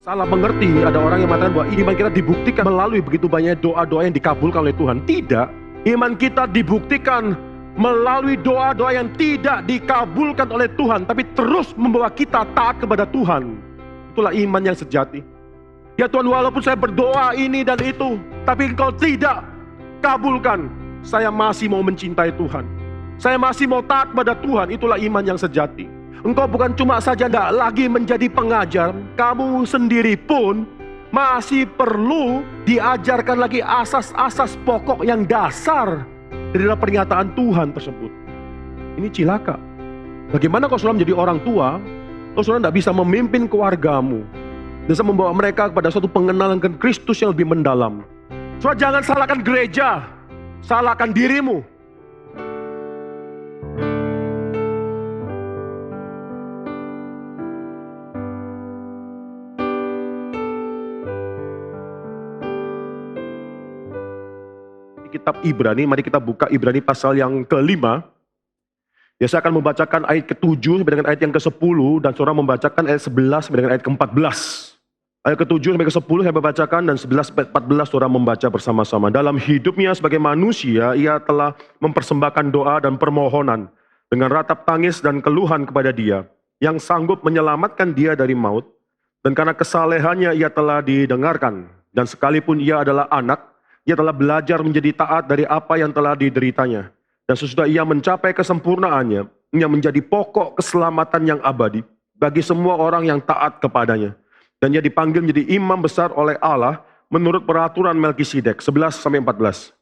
Salah mengerti, ada orang yang mengatakan bahwa iman kita dibuktikan melalui begitu banyak doa-doa yang dikabulkan oleh Tuhan. Tidak, iman kita dibuktikan melalui doa-doa yang tidak dikabulkan oleh Tuhan, tapi terus membawa kita taat kepada Tuhan. Itulah iman yang sejati. Ya Tuhan, walaupun saya berdoa ini dan itu, tapi Engkau tidak kabulkan, saya masih mau mencintai Tuhan. Saya masih mau taat kepada Tuhan. Itulah iman yang sejati. Engkau bukan cuma saja tidak lagi menjadi pengajar, kamu sendiri pun masih perlu diajarkan lagi asas-asas pokok yang dasar dari dalam pernyataan Tuhan tersebut. Ini cilaka. Bagaimana kalau saudara menjadi orang tua, kalau saudara tidak bisa memimpin keluargamu, bisa membawa mereka kepada suatu pengenalan dengan Kristus yang lebih mendalam. Saudara jangan salahkan gereja, salahkan dirimu. Kitab Ibrani, mari kita buka Ibrani pasal yang ke-5. Ya, saya akan membacakan ayat ke-7 sampai dengan ayat yang ke-10, dan saudara membacakan ayat 11 sampai dengan ayat ke-14. Ayat ke-7 sampai ke-10 saya membacakan, dan 11 sampai 14 saudara membaca bersama-sama. Dalam hidupnya sebagai manusia, ia telah mempersembahkan doa dan permohonan dengan ratap tangis dan keluhan kepada Dia yang sanggup menyelamatkan dia dari maut, dan karena kesalehannya ia telah didengarkan, dan sekalipun ia adalah anak, ia telah belajar menjadi taat dari apa yang telah dideritanya. Dan sesudah ia mencapai kesempurnaannya, ia menjadi pokok keselamatan yang abadi bagi semua orang yang taat kepadanya. Dan ia dipanggil menjadi imam besar oleh Allah menurut peraturan Melkisedek. 11 sampai 14.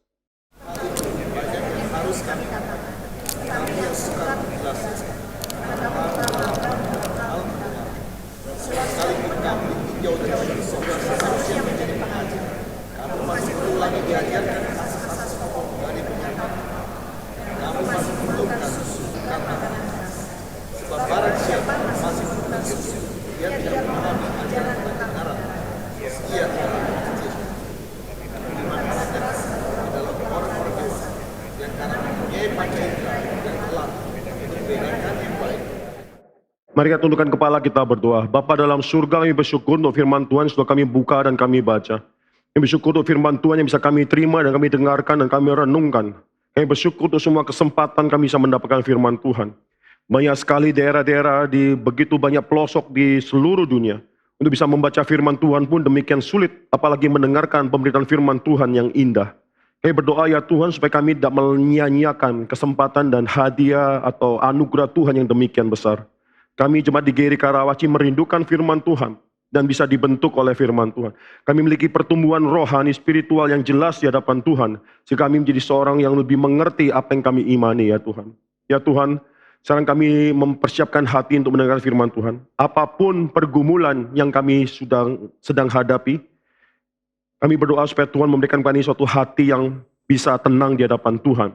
Mari kita tundukkan kepala, kita berdoa. Bapa dalam surga, kami bersyukur untuk firman Tuhan sudah kami buka dan kami baca. Kami bersyukur untuk firman Tuhan yang bisa kami terima dan kami dengarkan dan kami renungkan. Kami bersyukur untuk semua kesempatan kami bisa mendapatkan firman Tuhan. Banyak sekali daerah-daerah di begitu banyak pelosok di seluruh dunia. Untuk bisa membaca firman Tuhan pun demikian sulit, apalagi mendengarkan pemberitaan firman Tuhan yang indah. Kami berdoa ya Tuhan supaya kami tidak menyia-nyiakan kesempatan dan hadiah atau anugerah Tuhan yang demikian besar. Kami jemaat di GRI Karawaci merindukan firman Tuhan dan bisa dibentuk oleh firman Tuhan. Kami memiliki pertumbuhan rohani spiritual yang jelas di hadapan Tuhan, sehingga kami menjadi seorang yang lebih mengerti apa yang kami imani ya Tuhan. Ya Tuhan, sekarang kami mempersiapkan hati untuk mendengar firman Tuhan. Apapun pergumulan yang kami sedang hadapi, kami berdoa supaya Tuhan memberikan kami suatu hati yang bisa tenang di hadapan Tuhan.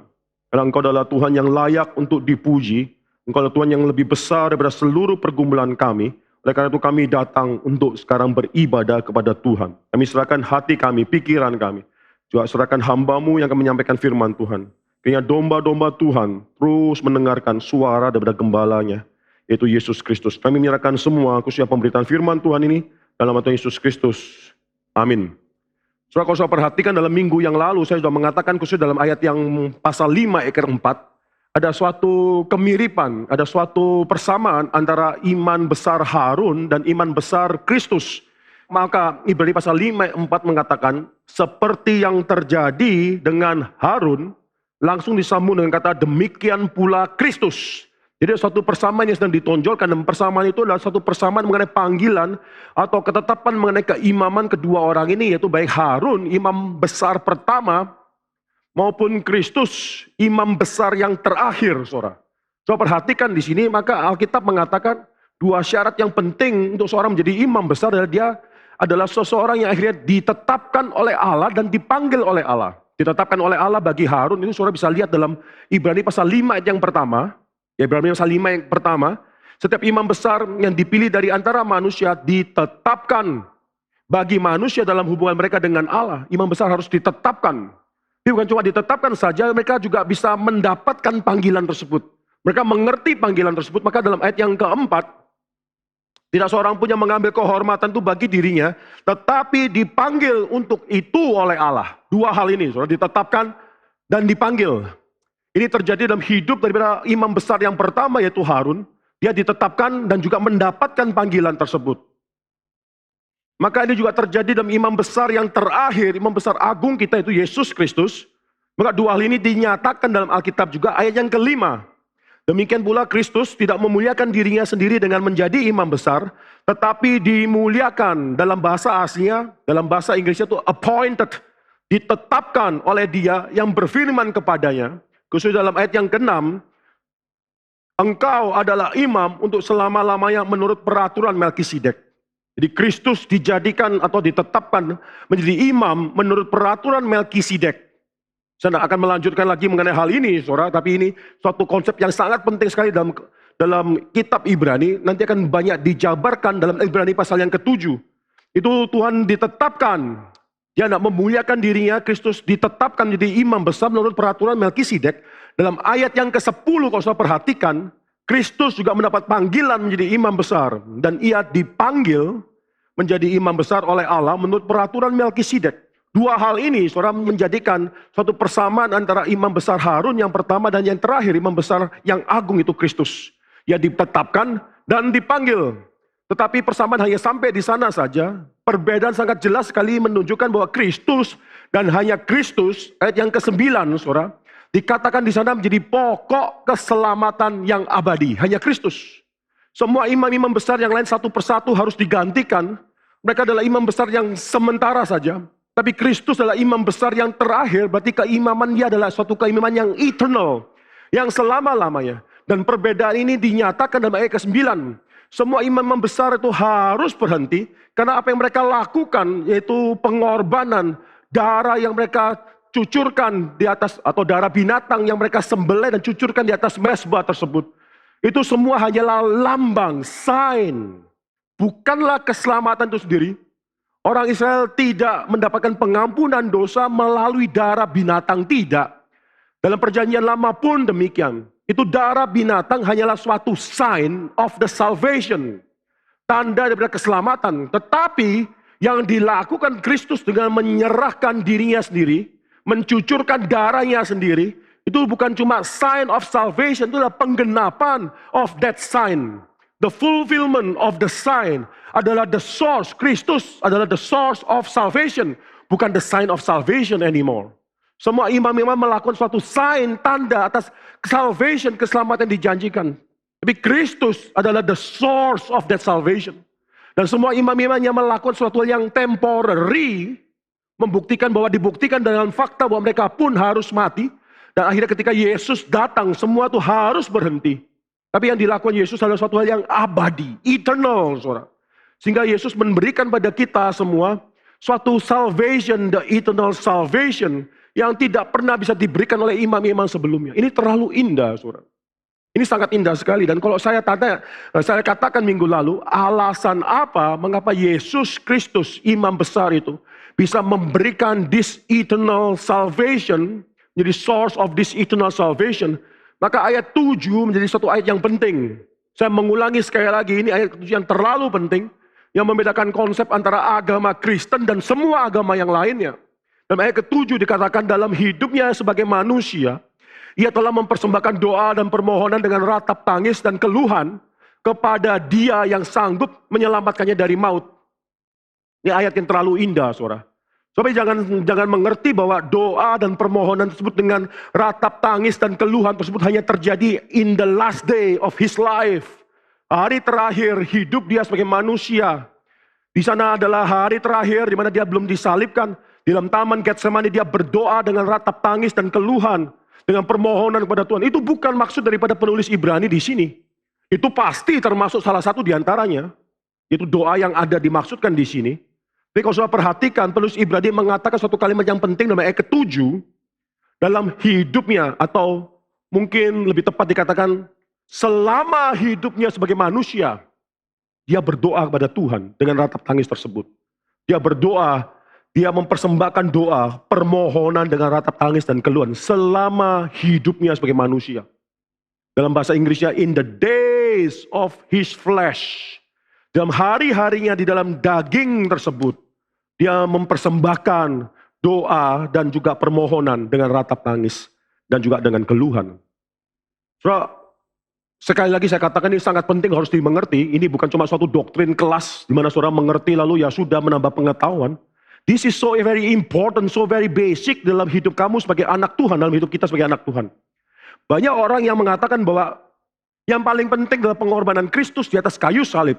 Karena Engkau adalah Tuhan yang layak untuk dipuji. Engkau adalah Tuhan yang lebih besar daripada seluruh pergumulan kami. Oleh karena itu kami datang untuk sekarang beribadah kepada Tuhan. Kami serahkan hati kami, pikiran kami. Juga serahkan hamba-Mu yang akan menyampaikan firman Tuhan. Kiranya domba-domba Tuhan terus mendengarkan suara daripada gembalanya, yaitu Yesus Kristus. Kami menyerahkan semua khususnya pemberitaan firman Tuhan ini dalam nama Tuhan Yesus Kristus. Amin. Saudara, kalau saya perhatikan dalam minggu yang lalu, saya sudah mengatakan khususnya dalam ayat yang pasal 5 ayat 4, ada suatu kemiripan, ada suatu persamaan antara iman besar Harun dan iman besar Kristus. Maka Ibrani pasal 5 ayat 4 mengatakan, seperti yang terjadi dengan Harun, langsung disambung dengan kata demikian pula Kristus. Jadi suatu persamaan yang sedang ditonjolkan, dan persamaan itu adalah suatu persamaan mengenai panggilan atau ketetapan mengenai keimaman kedua orang ini, yaitu baik Harun, imam besar pertama, maupun Kristus, imam besar yang terakhir, saudara. Coba perhatikan di sini, maka Alkitab mengatakan dua syarat yang penting untuk seorang menjadi imam besar adalah dia adalah seseorang yang akhirnya ditetapkan oleh Allah dan dipanggil oleh Allah. Ditetapkan oleh Allah bagi Harun, ini saudara bisa lihat dalam Ibrani pasal 5 ayat yang pertama. Ya, Ibrani pasal 5 yang pertama, setiap imam besar yang dipilih dari antara manusia ditetapkan bagi manusia dalam hubungan mereka dengan Allah. Imam besar harus ditetapkan. Tapi bukan cuma ditetapkan saja, mereka juga bisa mendapatkan panggilan tersebut. Mereka mengerti panggilan tersebut, maka dalam ayat yang keempat, Tidak seorang pun yang mengambil kehormatan itu bagi dirinya, tetapi dipanggil untuk itu oleh Allah. Dua hal ini, saudara, ditetapkan dan dipanggil. Ini terjadi dalam hidup daripada imam besar yang pertama, yaitu Harun. Dia ditetapkan dan juga mendapatkan panggilan tersebut. Maka ini juga terjadi dalam imam besar yang terakhir, imam besar agung kita itu Yesus Kristus. Maka dua hal ini dinyatakan dalam Alkitab juga, ayat yang kelima. Demikian pula Kristus tidak memuliakan dirinya sendiri dengan menjadi imam besar, tetapi dimuliakan, dalam bahasa aslinya, dalam bahasa Inggrisnya itu appointed, ditetapkan oleh Dia yang berfirman kepadanya, khusus dalam ayat yang ke-6, engkau adalah imam untuk selama-lamanya menurut peraturan Melkisedek. Jadi Kristus dijadikan atau ditetapkan menjadi imam menurut peraturan Melkisedek. Saya tidak akan melanjutkan lagi mengenai hal ini, saudara, tapi ini suatu konsep yang sangat penting sekali dalam kitab Ibrani. Nanti akan banyak dijabarkan dalam Ibrani pasal yang ke-7. Itu Tuhan ditetapkan, Dia tidak memuliakan dirinya, Kristus ditetapkan menjadi imam besar menurut peraturan Melkisedek. Dalam ayat yang ke-10 kalau saya perhatikan, Kristus juga mendapat panggilan menjadi imam besar. Dan Ia dipanggil menjadi imam besar oleh Allah menurut peraturan Melkisedek. Dua hal ini, saudara, menjadikan suatu persamaan antara imam besar Harun yang pertama dan yang terakhir, imam besar yang agung itu Kristus. Ia ditetapkan dan dipanggil. Tetapi persamaan hanya sampai di sana saja. Perbedaan sangat jelas sekali menunjukkan bahwa Kristus dan hanya Kristus, ayat yang ke-9, saudara, dikatakan di sana menjadi pokok keselamatan yang abadi. Hanya Kristus. Semua imam-imam besar yang lain satu persatu harus digantikan. Mereka adalah imam besar yang sementara saja. Tapi Kristus adalah imam besar yang terakhir, berarti keimaman Dia adalah suatu keimaman yang eternal, yang selama-lamanya. Dan perbedaan ini dinyatakan dalam ayat ke-9. Semua imam besar itu harus berhenti, karena apa yang mereka lakukan, yaitu pengorbanan, darah yang mereka cucurkan di atas, atau darah binatang yang mereka sembelih dan cucurkan di atas mezbah tersebut. Itu semua hanyalah lambang, sign. Bukanlah keselamatan itu sendiri. Orang Israel tidak mendapatkan pengampunan dosa melalui darah binatang, tidak. Dalam perjanjian lama pun demikian. Itu darah binatang hanyalah suatu sign of the salvation. Tanda daripada keselamatan. Tetapi yang dilakukan Kristus dengan menyerahkan dirinya sendiri, mencucurkan darahnya sendiri, itu bukan cuma sign of salvation, itu adalah penggenapan of that sign. The fulfillment of the sign adalah the source. Kristus adalah the source of salvation. Bukan the sign of salvation anymore. Semua imam-imam melakukan suatu sign, tanda atas salvation, keselamatan yang dijanjikan. Tapi Kristus adalah the source of that salvation. Dan semua imam-imam yang melakukan suatu yang temporary, membuktikan bahwa dibuktikan dengan fakta bahwa mereka pun harus mati. Dan akhirnya ketika Yesus datang, semua itu harus berhenti. Tapi yang dilakukan Yesus adalah suatu hal yang abadi, eternal, saudara. Sehingga Yesus memberikan pada kita semua suatu salvation, the eternal salvation, yang tidak pernah bisa diberikan oleh imam-imam sebelumnya. Ini terlalu indah, saudara. Ini sangat indah sekali. Dan kalau saya katakan minggu lalu, alasan apa mengapa Yesus Kristus, imam besar itu, bisa memberikan this eternal salvation, jadi source of this eternal salvation. Maka ayat 7 menjadi satu ayat yang penting. Saya mengulangi sekali lagi, ini ayat 7 yang terlalu penting. Yang membedakan konsep antara agama Kristen dan semua agama yang lainnya. Dalam ayat ke-7 dikatakan dalam hidupnya sebagai manusia, Ia telah mempersembahkan doa dan permohonan dengan ratap tangis dan keluhan kepada Dia yang sanggup menyelamatkannya dari maut. Ini ayat yang terlalu indah, saudara. Tapi jangan mengerti bahwa doa dan permohonan tersebut dengan ratap tangis dan keluhan tersebut hanya terjadi in the last day of his life. Hari terakhir hidup dia sebagai manusia. Di sana adalah hari terakhir di mana dia belum disalibkan. Di dalam taman Getsemani dia berdoa dengan ratap tangis dan keluhan. Dengan permohonan kepada Tuhan. Itu bukan maksud daripada penulis Ibrani di sini. Itu pasti termasuk salah satu di antaranya. Itu doa yang ada dimaksudkan di sini. Jadi kalau saudara perhatikan, penulis Ibrani mengatakan suatu kalimat yang penting dalam ayat ke-7. Dalam hidupnya, atau mungkin lebih tepat dikatakan, selama hidupnya sebagai manusia, dia berdoa kepada Tuhan dengan ratap tangis tersebut. Dia berdoa, dia mempersembahkan doa, permohonan dengan ratap tangis dan keluhan. Selama hidupnya sebagai manusia. Dalam bahasa Inggrisnya, in the days of his flesh. Dalam hari-harinya di dalam daging tersebut, dia mempersembahkan doa dan juga permohonan dengan ratap tangis dan juga dengan keluhan. Saudara, sekali lagi saya katakan ini sangat penting harus dimengerti. Ini bukan cuma suatu doktrin kelas di mana saudara mengerti lalu ya sudah menambah pengetahuan. This is so very important, so very basic dalam hidup kamu sebagai anak Tuhan, dalam hidup kita sebagai anak Tuhan. Banyak orang yang mengatakan bahwa yang paling penting adalah pengorbanan Kristus di atas kayu salib.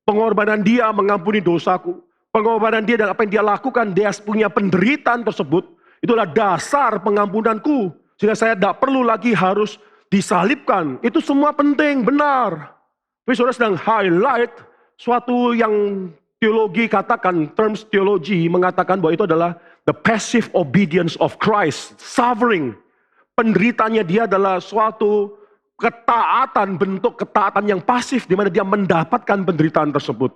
Pengorbanan dia mengampuni dosaku. Pengorbanan dia dan apa yang dia lakukan, dia punya penderitaan tersebut. Itulah dasar pengampunanku. Sehingga saya tidak perlu lagi harus disalibkan. Itu semua penting, benar. Tapi saudara sedang highlight suatu yang teologi katakan, terms teologi mengatakan bahwa itu adalah the passive obedience of Christ. Suffering. Penderitaannya dia adalah suatu ketaatan, bentuk ketaatan yang pasif di mana dia mendapatkan penderitaan tersebut.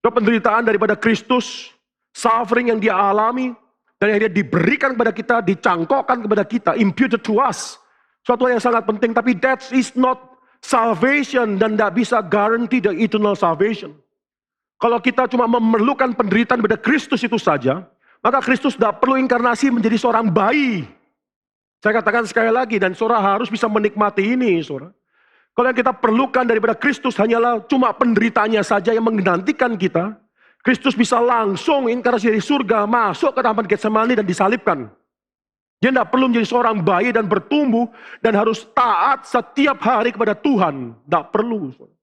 Penderitaan daripada Kristus, suffering yang dia alami dan yang dia diberikan kepada kita, dicangkokkan kepada kita, imputed to us. Suatu yang sangat penting, tapi that is not salvation dan tidak bisa guarantee the eternal salvation. Kalau kita cuma memerlukan penderitaan daripada Kristus itu saja, maka Kristus tidak perlu inkarnasi menjadi seorang bayi. Saya katakan sekali lagi, dan saudara harus bisa menikmati ini, saudara. Kalau yang kita perlukan daripada Kristus hanyalah cuma penderitaannya saja yang menantikan kita, Kristus bisa langsung inkarnasi dari surga, masuk ke taman Getsemani dan disalibkan. Dia tidak perlu menjadi seorang bayi dan bertumbuh, dan harus taat setiap hari kepada Tuhan. Tidak perlu. Saudara.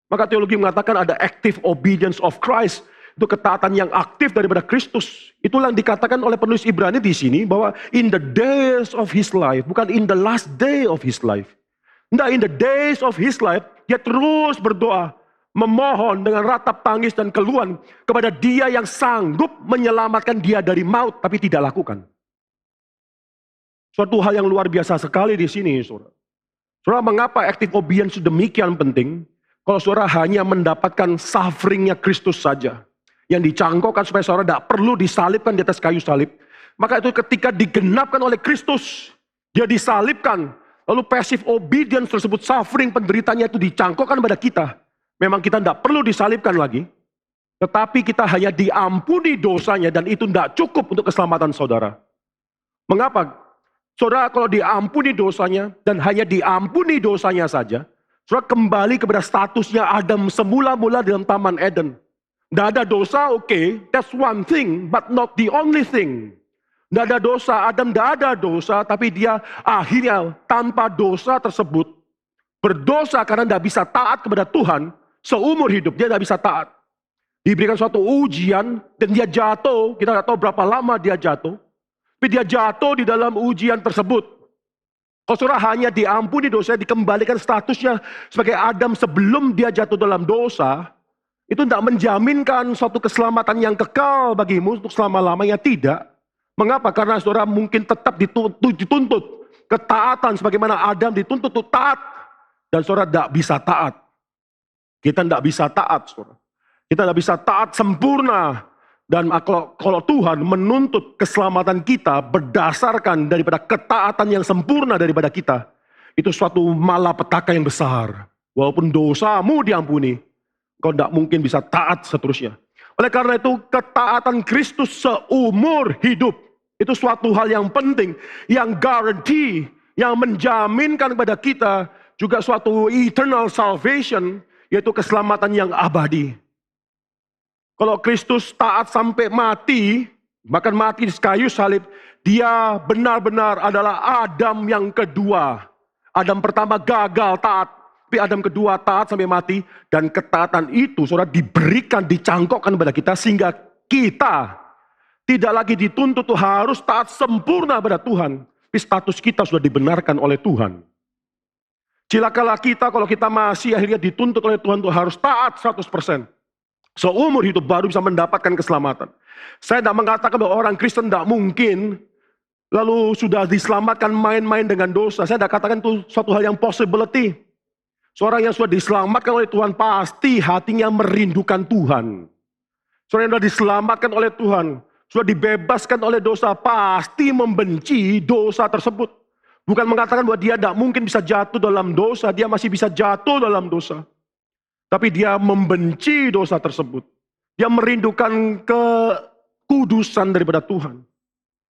Maka teologi mengatakan ada active obedience of Christ. Itu ketaatan yang aktif daripada Kristus. Itulah yang dikatakan oleh penulis Ibrani di sini bahwa in the days of his life, bukan in the last day of his life. Tidak, in the days of his life, dia terus berdoa, memohon dengan ratap tangis dan keluhan kepada dia yang sanggup menyelamatkan dia dari maut, tapi tidak lakukan. Suatu hal yang luar biasa sekali di sini, saudara. Saudara, mengapa active obedience demikian penting? Kalau saudara hanya mendapatkan sufferingnya Kristus saja, yang dicangkokkan supaya saudara tidak perlu disalibkan di atas kayu salib. Maka itu ketika digenapkan oleh Kristus, dia disalibkan. Lalu passive obedience tersebut, suffering, penderitanya itu dicangkokkan pada kita. Memang kita tidak perlu disalibkan lagi. Tetapi kita hanya diampuni dosanya dan itu tidak cukup untuk keselamatan saudara. Mengapa? Saudara kalau diampuni dosanya dan hanya diampuni dosanya saja, saudara kembali kepada statusnya Adam semula-mula dalam Taman Eden. Tidak ada dosa, oke, that's one thing, but not the only thing. Tidak ada dosa, Adam tidak ada dosa, tapi dia akhirnya tanpa dosa tersebut, berdosa karena tidak bisa taat kepada Tuhan, seumur hidup dia tidak bisa taat. Diberikan suatu ujian, dan dia jatuh, kita tidak tahu berapa lama dia jatuh, tapi dia jatuh di dalam ujian tersebut. Kalau saudara hanya diampuni dosa, dikembalikan statusnya sebagai Adam sebelum dia jatuh dalam dosa, itu tidak menjaminkan suatu keselamatan yang kekal bagimu untuk selama-lamanya, tidak. Mengapa? Karena saudara mungkin tetap dituntut ketaatan sebagaimana Adam dituntut untuk taat. Dan saudara tidak bisa taat. Kita tidak bisa taat, saudara. Kita tidak bisa taat sempurna. Dan kalau Tuhan menuntut keselamatan kita berdasarkan daripada ketaatan yang sempurna daripada kita, itu suatu malapetaka yang besar. Walaupun dosamu diampuni, kau tidak mungkin bisa taat seterusnya. Oleh karena itu ketaatan Kristus seumur hidup itu suatu hal yang penting, yang guarantee, yang menjaminkan kepada kita juga suatu eternal salvation, yaitu keselamatan yang abadi. Kalau Kristus taat sampai mati, bahkan mati di kayu salib, dia benar-benar adalah Adam yang kedua. Adam pertama gagal taat, tapi Adam kedua taat sampai mati, dan ketaatan itu saudara diberikan, dicangkokkan kepada kita sehingga kita tidak lagi dituntut untuk harus taat sempurna pada Tuhan, tapi status kita sudah dibenarkan oleh Tuhan. Cilakalah kita kalau kita masih akhirnya dituntut oleh Tuhan untuk harus taat 100%. Seumur hidup baru bisa mendapatkan keselamatan. Saya tidak mengatakan bahwa orang Kristen tidak mungkin lalu sudah diselamatkan main-main dengan dosa. Saya tidak katakan itu suatu hal yang possibility. Seorang yang sudah diselamatkan oleh Tuhan pasti hatinya merindukan Tuhan. Seorang yang sudah diselamatkan oleh Tuhan, sudah dibebaskan oleh dosa, pasti membenci dosa tersebut. Bukan mengatakan bahwa dia tidak mungkin bisa jatuh dalam dosa, dia masih bisa jatuh dalam dosa. Tapi dia membenci dosa tersebut. Dia merindukan kekudusan daripada Tuhan.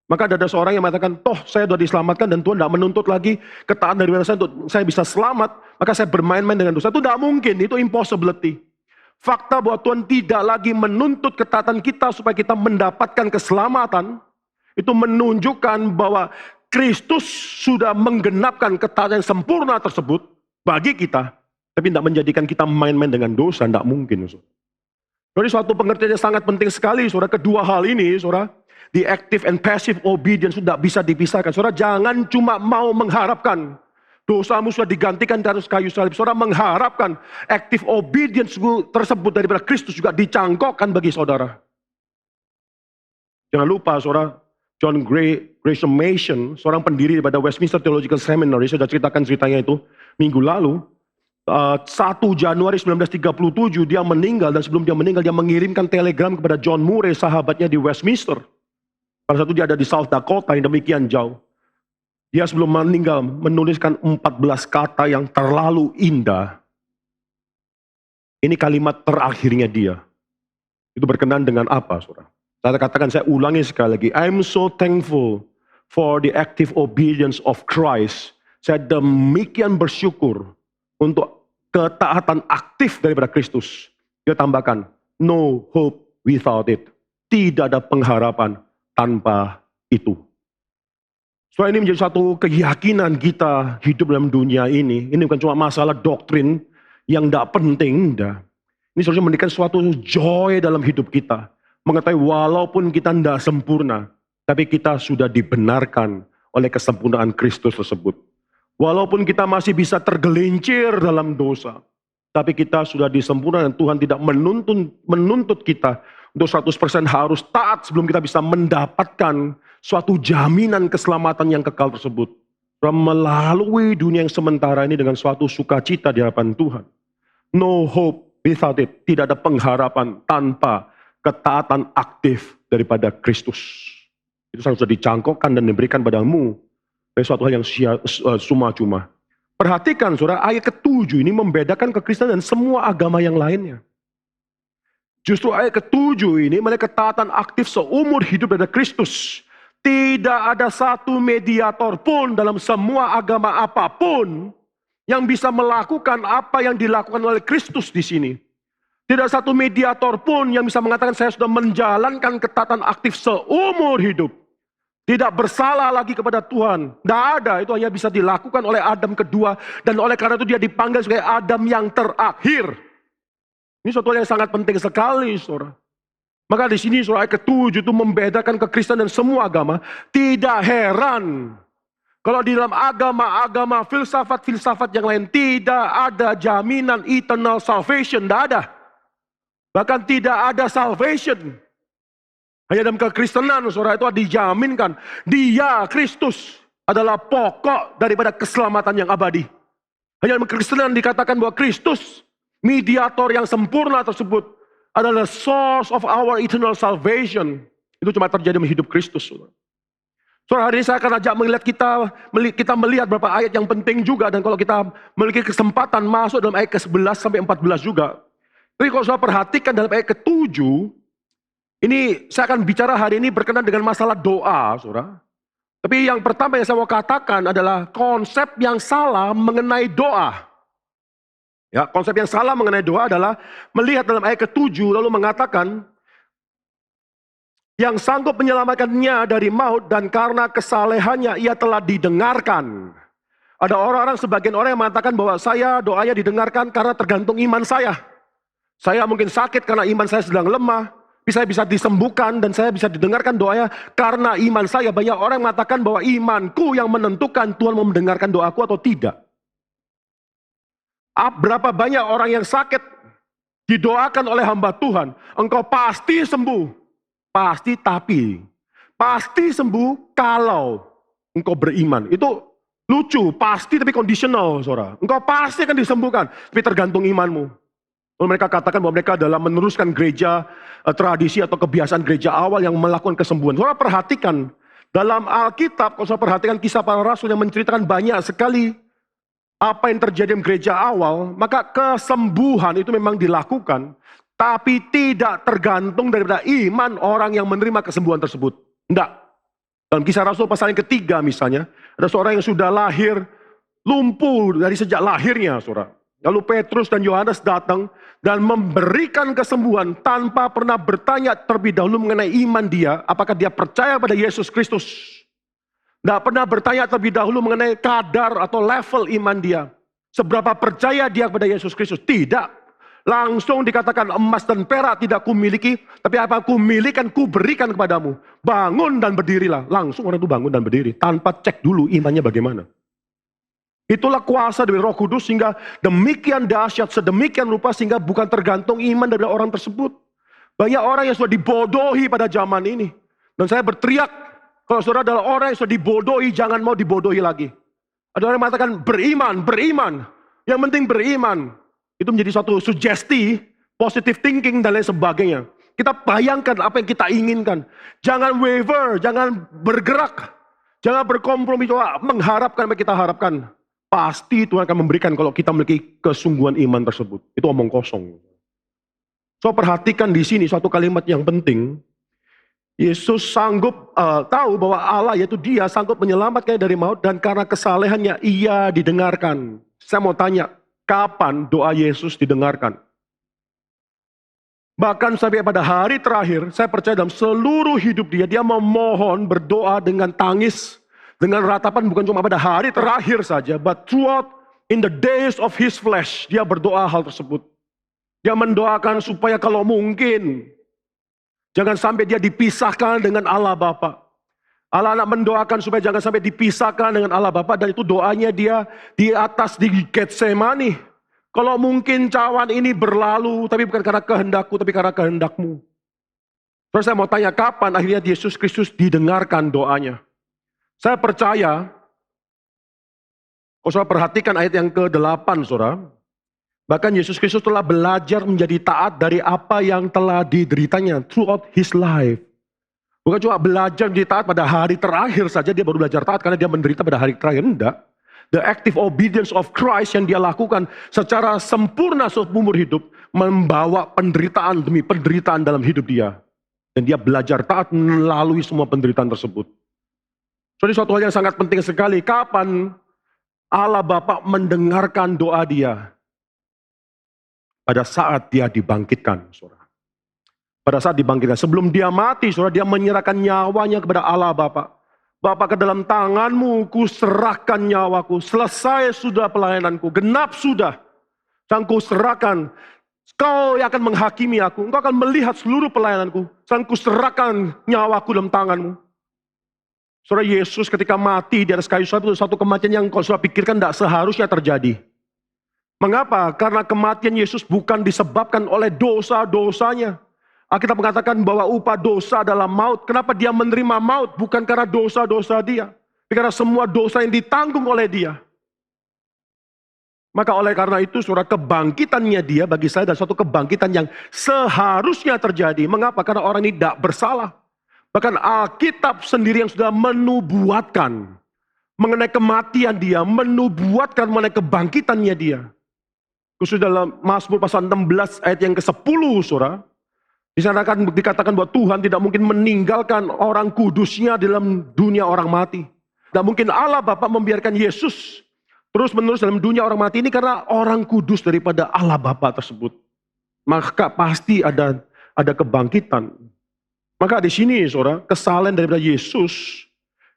Maka ada seorang yang mengatakan, toh saya sudah diselamatkan dan Tuhan tidak menuntut lagi ketaatan daripada saya untuk saya bisa selamat. Maka saya bermain-main dengan dosa. Itu tidak mungkin, itu impossibility. Fakta bahwa Tuhan tidak lagi menuntut ketaatan kita supaya kita mendapatkan keselamatan. Itu menunjukkan bahwa Kristus sudah menggenapkan ketaatan yang sempurna tersebut bagi kita. Tapi tidak menjadikan kita main-main dengan dosa, tidak mungkin. Jadi suatu pengertian yang sangat penting sekali, saudara. Kedua hal ini, saudara. The active and passive obedience sudah bisa dipisahkan. Saudara, jangan cuma mau mengharapkan dosamu sudah digantikan di atas kayu salib. Saudara mengharapkan active obedience tersebut daripada Kristus juga dicangkokkan bagi saudara. Jangan lupa, saudara, John Gresham Machen, seorang pendiri daripada Westminster Theological Seminary, saya sudah ceritakan ceritanya itu minggu lalu. 1 Januari 1937 dia meninggal, dan sebelum dia meninggal dia mengirimkan telegram kepada John Murray, sahabatnya di Westminster. Pada saat itu dia ada di South Dakota yang demikian jauh. Dia sebelum meninggal menuliskan 14 kata yang terlalu indah. Ini kalimat terakhirnya dia. Itu berkenan dengan apa, saudara? Saya katakan, saya ulangi sekali lagi. I'm so thankful for the active obedience of Christ. Saya demikian bersyukur untuk ketaatan aktif daripada Kristus. Dia tambahkan, no hope without it. Tidak ada pengharapan tanpa itu. So ini menjadi satu keyakinan kita hidup dalam dunia ini. Ini bukan cuma masalah doktrin yang tidak penting. Enggak. Ini seharusnya memberikan suatu joy dalam hidup kita. Mengetahui walaupun kita tidak sempurna, tapi kita sudah dibenarkan oleh kesempurnaan Kristus tersebut. Walaupun kita masih bisa tergelincir dalam dosa, tapi kita sudah disempurnakan. Tuhan tidak menuntut kita untuk 100% harus taat sebelum kita bisa mendapatkan suatu jaminan keselamatan yang kekal tersebut. Melalui dunia yang sementara ini dengan suatu sukacita di hadapan Tuhan. No hope without it. Tidak ada pengharapan tanpa ketaatan aktif daripada Kristus. Itu sudah dicangkokkan dan diberikan padamu. Dari suatu hal yang cuma-cuma. Perhatikan, saudara, ayat ke-7 ini membedakan kekristenan dan semua agama yang lainnya. Justru ayat ke-7 ini mereka ketaatan aktif seumur hidup dari Kristus. Tidak ada satu mediator pun dalam semua agama apapun yang bisa melakukan apa yang dilakukan oleh Kristus di sini. Tidak satu mediator pun yang bisa mengatakan saya sudah menjalankan ketaatan aktif seumur hidup. Tidak bersalah lagi kepada Tuhan. Tidak ada, itu hanya bisa dilakukan oleh Adam kedua. Dan oleh karena itu dia dipanggil sebagai Adam yang terakhir. Ini suatu yang sangat penting sekali, saudara. Maka di sini surah ayat ke-7 itu membedakan kekristenan dan semua agama. Tidak heran kalau di dalam agama-agama, filsafat-filsafat yang lain tidak ada jaminan eternal salvation, tidak ada. Bahkan tidak ada salvation. Hanya dalam kekristenan, saudara, itu dijaminkan. Dia, Kristus, adalah pokok daripada keselamatan yang abadi. Hanya dalam kekristenan dikatakan bahwa Kristus, mediator yang sempurna tersebut, adalah source of our eternal salvation. Itu cuma terjadi dalam hidup Kristus. Saudara, hari ini saya akan ajak kita melihat beberapa ayat yang penting juga. Dan kalau kita memiliki kesempatan masuk dalam ayat ke-11 sampai 14 juga. Tapi kalau saudara perhatikan dalam ayat ke-7, ini saya akan bicara hari ini berkenaan dengan masalah doa, saudara. Tapi yang pertama yang saya mau katakan adalah konsep yang salah mengenai doa. Ya, konsep yang salah mengenai doa adalah melihat dalam ayat ke-7 lalu mengatakan yang sanggup menyelamatkannya dari maut dan karena kesalehannya ia telah didengarkan. Ada orang-orang, sebagian orang yang mengatakan bahwa saya doanya didengarkan karena tergantung iman saya. Saya mungkin sakit karena iman saya sedang lemah. Saya bisa disembuhkan dan saya bisa didengarkan doanya karena iman saya. Banyak orang mengatakan bahwa imanku yang menentukan Tuhan mau mendengarkan doaku atau tidak. Berapa banyak orang yang sakit didoakan oleh hamba Tuhan. Engkau pasti sembuh. Pasti tapi. Pasti sembuh kalau engkau beriman. Itu lucu. Pasti tapi conditional, saudara. Engkau pasti akan disembuhkan. Tapi tergantung imanmu. Lalu mereka katakan bahwa mereka adalah meneruskan gereja, tradisi atau kebiasaan gereja awal yang melakukan kesembuhan. Saudara perhatikan, dalam Alkitab, kalau saudara perhatikan kisah para rasul yang menceritakan banyak sekali apa yang terjadi di gereja awal, maka kesembuhan itu memang dilakukan, tapi tidak tergantung daripada iman orang yang menerima kesembuhan tersebut. Tidak. Dalam Kisah Rasul pasal yang ketiga misalnya, ada seorang yang sudah lahir lumpuh dari sejak lahirnya, saudara. Lalu Petrus dan Yohanes datang dan memberikan kesembuhan tanpa pernah bertanya terlebih dahulu mengenai iman dia, apakah dia percaya pada Yesus Kristus. Tidak pernah bertanya terlebih dahulu mengenai kadar atau level iman dia. Seberapa percaya dia kepada Yesus Kristus. Tidak. Langsung dikatakan emas dan perak tidak kumiliki, tapi apa kumilikan kuberikan kepadamu. Bangun dan berdirilah. Langsung orang itu bangun dan berdiri. Tanpa cek dulu imannya bagaimana. Itulah kuasa dari Roh Kudus sehingga demikian dahsyat, sedemikian rupa sehingga bukan tergantung iman dari orang tersebut. Banyak orang yang sudah dibodohi pada zaman ini. Dan saya berteriak, kalau saudara adalah orang yang sudah dibodohi, jangan mau dibodohi lagi. Ada orang yang mengatakan beriman, beriman. Yang penting beriman. Itu menjadi suatu sugesti, positive thinking dan lain sebagainya. Kita bayangkan apa yang kita inginkan. Jangan waver, jangan bergerak. Jangan berkompromi, coba mengharapkan apa yang kita harapkan. Pasti Tuhan akan memberikan kalau kita memiliki kesungguhan iman tersebut. Itu omong kosong. So perhatikan di sini suatu kalimat yang penting. Yesus sanggup tahu bahwa Allah yaitu dia sanggup menyelamatkan dari maut dan karena kesalehannya ia didengarkan. Saya mau tanya, kapan doa Yesus didengarkan? Bahkan sampai pada hari terakhir, saya percaya dalam seluruh hidup dia memohon, berdoa dengan tangis, dengan ratapan bukan cuma pada hari terakhir saja, but throughout in the days of his flesh, dia berdoa hal tersebut. Dia mendoakan supaya kalau mungkin, jangan sampai dia dipisahkan dengan Allah Bapa. Allah anak mendoakan supaya jangan sampai dipisahkan dengan Allah Bapa, dan itu doanya dia di atas di Getsemani. Kalau mungkin cawan ini berlalu, tapi bukan karena kehendakku, tapi karena kehendakmu. Terus saya mau tanya, kapan akhirnya Yesus Kristus didengarkan doanya? Saya percaya, kalau saudara perhatikan ayat yang ke-8 saudara, bahkan Yesus Kristus telah belajar menjadi taat dari apa yang telah dideritanya throughout his life. Bukan cuma belajar menjadi taat pada hari terakhir saja, dia baru belajar taat karena dia menderita pada hari terakhir, enggak. The active obedience of Christ yang dia lakukan secara sempurna seumur hidup, membawa penderitaan demi penderitaan dalam hidup dia. Dan dia belajar taat melalui semua penderitaan tersebut. Jadi suatu hal yang sangat penting sekali, kapan Allah Bapa mendengarkan doa dia? Pada saat dia dibangkitkan, saudara. Pada saat dibangkitkan, sebelum dia mati, saudara, dia menyerahkan nyawanya kepada Allah Bapa. Bapa, ke dalam tanganmu ku serahkan nyawaku, selesai sudah pelayananku, genap sudah. Sang ku serahkan, kau yang akan menghakimi aku, engkau akan melihat seluruh pelayananku. Sang ku serahkan nyawaku dalam tanganmu. Saudara, Yesus ketika mati di atas kayu salib itu satu kematian yang kalau saudara pikirkan tidak seharusnya terjadi. Mengapa? Karena kematian Yesus bukan disebabkan oleh dosa-dosanya. Alkitab mengatakan bahwa upah dosa adalah maut. Kenapa dia menerima maut? Bukan karena dosa-dosa dia, tapi karena semua dosa yang ditanggung oleh dia. Maka oleh karena itu saudara, kebangkitannya dia bagi saya adalah suatu kebangkitan yang seharusnya terjadi. Mengapa? Karena orang ini tidak bersalah. Bahkan Alkitab sendiri yang sudah menubuatkan mengenai kematian dia, menubuatkan mengenai kebangkitannya dia. Khusus dalam Mazmur pasal 16 ayat yang ke-10 saudara. Di sana kan dikatakan bahwa Tuhan tidak mungkin meninggalkan orang kudusnya dalam dunia orang mati. Tidak mungkin Allah Bapa membiarkan Yesus terus menerus dalam dunia orang mati ini karena orang kudus daripada Allah Bapa tersebut. Maka pasti ada kebangkitan. Maka di sini saudara, kesalahan daripada Yesus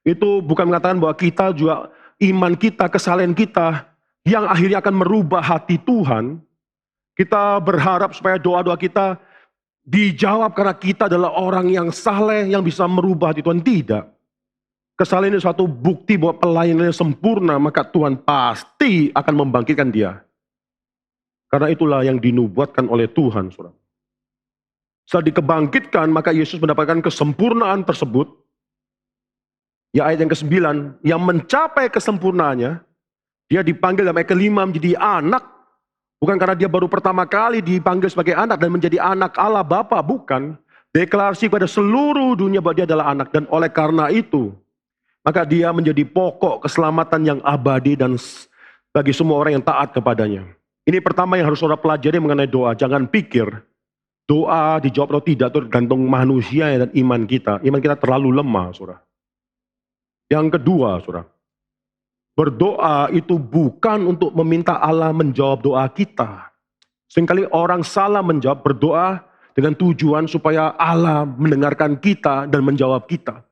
itu bukan mengatakan bahwa kita juga iman kita, kesalahan kita yang akhirnya akan merubah hati Tuhan. Kita berharap supaya doa-doa kita dijawab karena kita adalah orang yang saleh yang bisa merubah hati Tuhan. Tidak. Kesalahan ini suatu bukti bahwa pelayanannya sempurna, maka Tuhan pasti akan membangkitkan dia. Karena itulah yang dinubuatkan oleh Tuhan, saudara. Setelah dikebangkitkan, maka Yesus mendapatkan kesempurnaan tersebut. Ya ayat yang ke-9, yang mencapai kesempurnaannya, dia dipanggil dalam ayat ke-5 menjadi anak. Bukan karena dia baru pertama kali dipanggil sebagai anak dan menjadi anak Allah Bapa, bukan. Deklarasi pada seluruh dunia bahwa dia adalah anak. Dan oleh karena itu, maka dia menjadi pokok keselamatan yang abadi dan bagi semua orang yang taat kepadanya. Ini pertama yang harus saudara pelajari mengenai doa. Jangan pikir doa dijawab atau tidak itu tergantung manusia dan iman kita. Iman kita terlalu lemah, saudara. Yang kedua, saudara, berdoa itu bukan untuk meminta Allah menjawab doa kita. Seringkali orang salah menjawab berdoa dengan tujuan supaya Allah mendengarkan kita dan menjawab kita.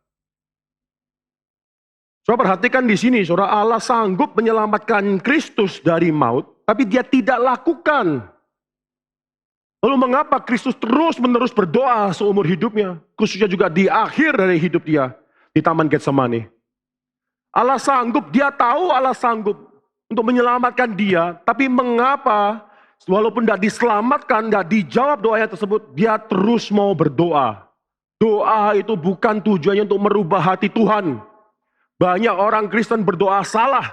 Saudara perhatikan di sini, saudara, Allah sanggup menyelamatkan Kristus dari maut, tapi dia tidak lakukan. Lalu mengapa Kristus terus-menerus berdoa seumur hidupnya, khususnya juga di akhir dari hidup dia di Taman Getsemani? Allah sanggup, dia tahu Allah sanggup untuk menyelamatkan dia, tapi mengapa walaupun tidak diselamatkan, tidak dijawab doanya tersebut, dia terus mau berdoa. Doa itu bukan tujuannya untuk merubah hati Tuhan. Banyak orang Kristen berdoa salah.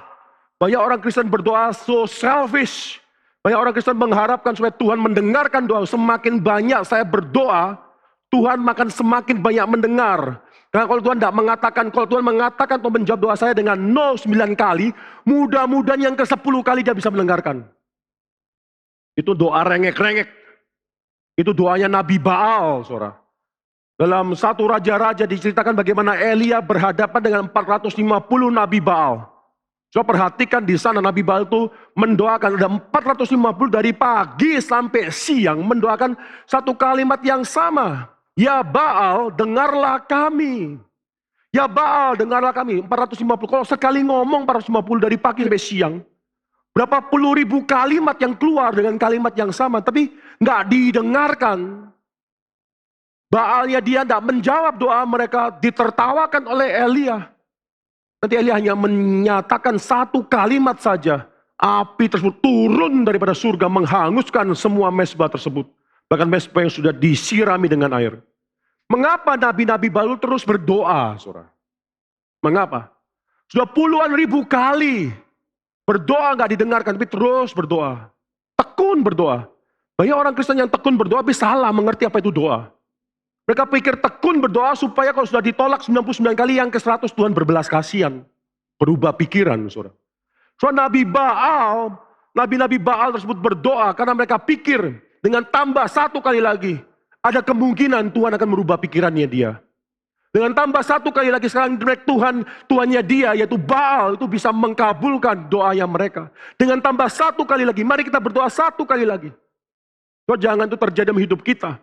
Banyak orang Kristen berdoa so selfish. Banyak orang Kristen mengharapkan supaya Tuhan mendengarkan doa. Semakin banyak saya berdoa, Tuhan akan semakin banyak mendengar. Karena kalau Tuhan tidak mengatakan atau menjawab doa saya dengan 9 kali, mudah-mudahan yang ke-10 kali dia bisa mendengarkan. Itu doa rengek-rengek. Itu doanya Nabi Baal, saudara. Dalam satu Raja-Raja diceritakan bagaimana Elia berhadapan dengan 450 Nabi Baal. Coba perhatikan di sana Nabi Baal itu mendoakan, ada 450 dari pagi sampai siang mendoakan satu kalimat yang sama. Ya Baal, dengarlah kami. Ya Baal, dengarlah kami. 450, kalau sekali ngomong 450 dari pagi sampai siang. Berapa puluh ribu kalimat yang keluar dengan kalimat yang sama, tapi nggak didengarkan. Baalnya dia tidak menjawab doa mereka, ditertawakan oleh Elia. Nanti Elia hanya menyatakan satu kalimat saja. Api tersebut turun daripada surga menghanguskan semua mezbah tersebut. Bahkan mezbah yang sudah disirami dengan air. Mengapa nabi-nabi Baal terus berdoa, saudara? Mengapa? Sudah puluhan ribu kali berdoa nggak didengarkan, tapi terus berdoa. Tekun berdoa. Banyak orang Kristen yang tekun berdoa, tapi salah mengerti apa itu doa. Mereka pikir tekun berdoa supaya kalau sudah ditolak 99 kali yang ke-100 Tuhan berbelas kasihan. Berubah pikiran, saudara. Soalnya nabi-nabi Baal tersebut berdoa karena mereka pikir dengan tambah satu kali lagi, ada kemungkinan Tuhan akan merubah pikirannya dia. Dengan tambah satu kali lagi sekarang Tuhannya dia yaitu Baal itu bisa mengkabulkan doanya mereka. Dengan tambah satu kali lagi, mari kita berdoa satu kali lagi. So, jangan itu terjadi dalam hidup kita.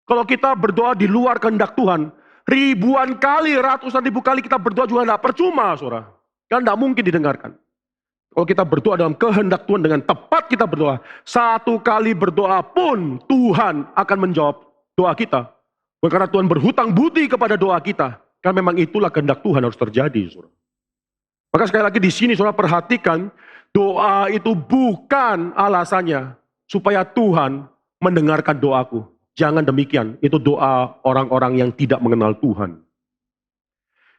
Kalau kita berdoa di luar kehendak Tuhan, ribuan kali, ratusan ribu kali kita berdoa juga tidak percuma, saudara. Kan tidak mungkin didengarkan. Kalau kita berdoa dalam kehendak Tuhan dengan tepat kita berdoa, satu kali berdoa pun Tuhan akan menjawab doa kita. Karena Tuhan berhutang budi kepada doa kita. Karena memang itulah kehendak Tuhan harus terjadi, saudara. Maka sekali lagi di sini saudara perhatikan, doa itu bukan alasannya supaya Tuhan mendengarkan doaku. Jangan demikian, itu doa orang-orang yang tidak mengenal Tuhan.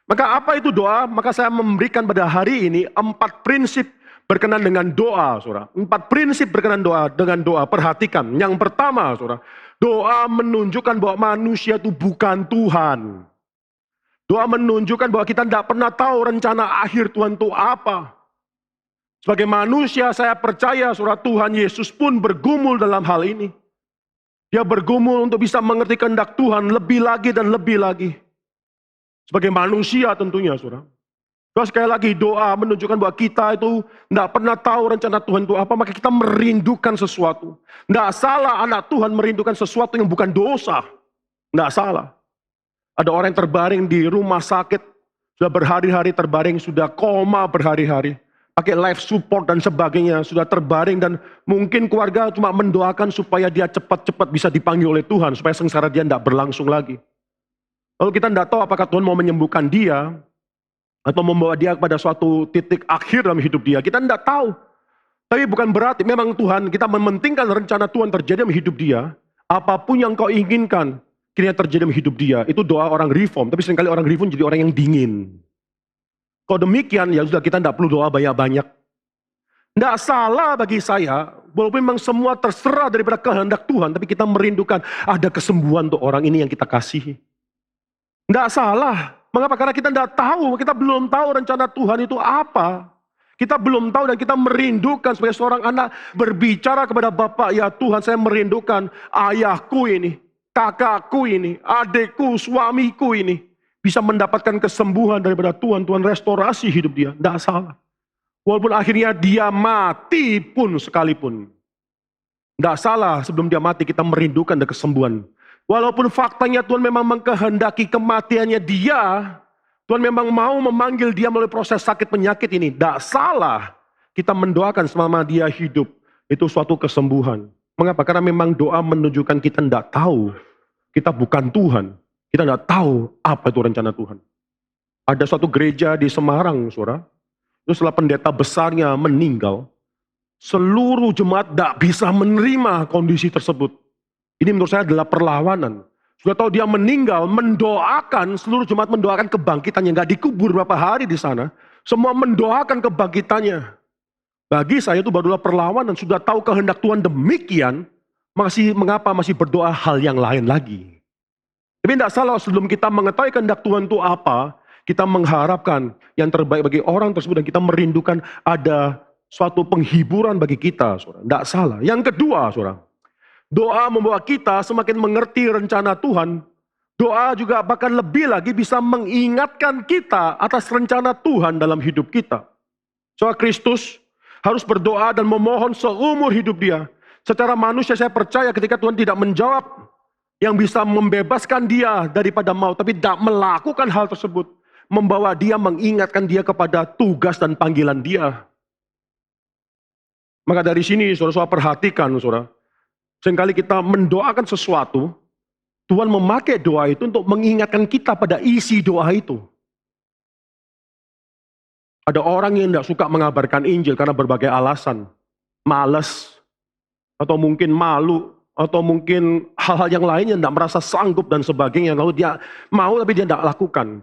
Maka apa itu doa? Maka saya memberikan pada hari ini 4 prinsip berkenan dengan doa, saudara. 4 prinsip berkenan dengan doa. Perhatikan, yang pertama, saudara, doa menunjukkan bahwa manusia itu bukan Tuhan. Doa menunjukkan bahwa kita tidak pernah tahu rencana akhir Tuhan itu apa. Sebagai manusia saya percaya, saudara, Tuhan Yesus pun bergumul dalam hal ini. Dia bergumul untuk bisa mengerti kehendak Tuhan lebih lagi dan lebih lagi. Sebagai manusia tentunya, saudara. Terus sekali lagi doa menunjukkan bahwa kita itu tidak pernah tahu rencana Tuhan itu apa, maka kita merindukan sesuatu. Tidak salah anak Tuhan merindukan sesuatu yang bukan dosa. Tidak salah. Ada orang yang terbaring di rumah sakit, sudah berhari-hari terbaring, sudah koma berhari-hari. Pakai life support dan sebagainya, sudah terbaring dan mungkin keluarga cuma mendoakan supaya dia cepat-cepat bisa dipanggil oleh Tuhan, supaya sengsara dia tidak berlangsung lagi. Lalu kita tidak tahu apakah Tuhan mau menyembuhkan dia, atau membawa dia kepada suatu titik akhir dalam hidup dia, kita tidak tahu. Tapi bukan berarti memang Tuhan, kita mementingkan rencana Tuhan terjadi dalam hidup dia, apapun yang kau inginkan, kiranya terjadi dalam hidup dia, itu doa orang reform, tapi seringkali orang reform jadi orang yang dingin. Kalau demikian, ya sudah kita tidak perlu doa banyak-banyak. Tidak salah bagi saya, walaupun memang semua terserah daripada kehendak Tuhan, tapi kita merindukan ada kesembuhan untuk orang ini yang kita kasihi. Tidak salah. Mengapa? Karena kita tidak tahu, kita belum tahu rencana Tuhan itu apa. Kita belum tahu dan kita merindukan sebagai seorang anak berbicara kepada Bapa, ya Tuhan saya merindukan ayahku ini, kakakku ini, adikku, suamiku ini bisa mendapatkan kesembuhan daripada Tuhan. Tuhan restorasi hidup dia, tidak salah. Walaupun akhirnya dia mati pun sekalipun. Tidak salah sebelum dia mati kita merindukan dan kesembuhan. Walaupun faktanya Tuhan memang mengkehendaki kematiannya dia, Tuhan memang mau memanggil dia melalui proses sakit penyakit ini. Tidak salah kita mendoakan selama dia hidup. Itu suatu kesembuhan. Mengapa? Karena memang doa menunjukkan kita tidak tahu. Kita bukan Tuhan. Kita tidak tahu apa itu rencana Tuhan. Ada suatu gereja di Semarang, saudara. Itu setelah pendeta besarnya meninggal, seluruh jemaat tidak bisa menerima kondisi tersebut. Ini menurut saya adalah perlawanan. Sudah tahu dia meninggal, mendoakan, seluruh jemaat mendoakan kebangkitannya. Nggak dikubur berapa hari di sana. Semua mendoakan kebangkitannya. Bagi saya itu barulah perlawanan. Sudah tahu kehendak Tuhan demikian, mengapa masih berdoa hal yang lain lagi. Tapi tidak salah sebelum kita mengetahui kehendak Tuhan itu apa, kita mengharapkan yang terbaik bagi orang tersebut dan kita merindukan ada suatu penghiburan bagi kita. Tidak salah. Yang kedua, saudara. Doa membawa kita semakin mengerti rencana Tuhan. Doa juga bahkan lebih lagi bisa mengingatkan kita atas rencana Tuhan dalam hidup kita. Soal Kristus harus berdoa dan memohon seumur hidup dia. Secara manusia saya percaya ketika Tuhan tidak menjawab yang bisa membebaskan dia daripada maut, tapi tidak melakukan hal tersebut, membawa dia, mengingatkan dia kepada tugas dan panggilan dia. Maka dari sini saudara-saudara perhatikan, saudara. Seringkali kita mendoakan sesuatu, Tuhan memakai doa itu untuk mengingatkan kita pada isi doa itu. Ada orang yang tidak suka mengabarkan Injil karena berbagai alasan. Malas, atau mungkin malu, atau mungkin hal-hal yang lain yang tidak merasa sanggup dan sebagainya. Lalu dia mau tapi dia tidak lakukan.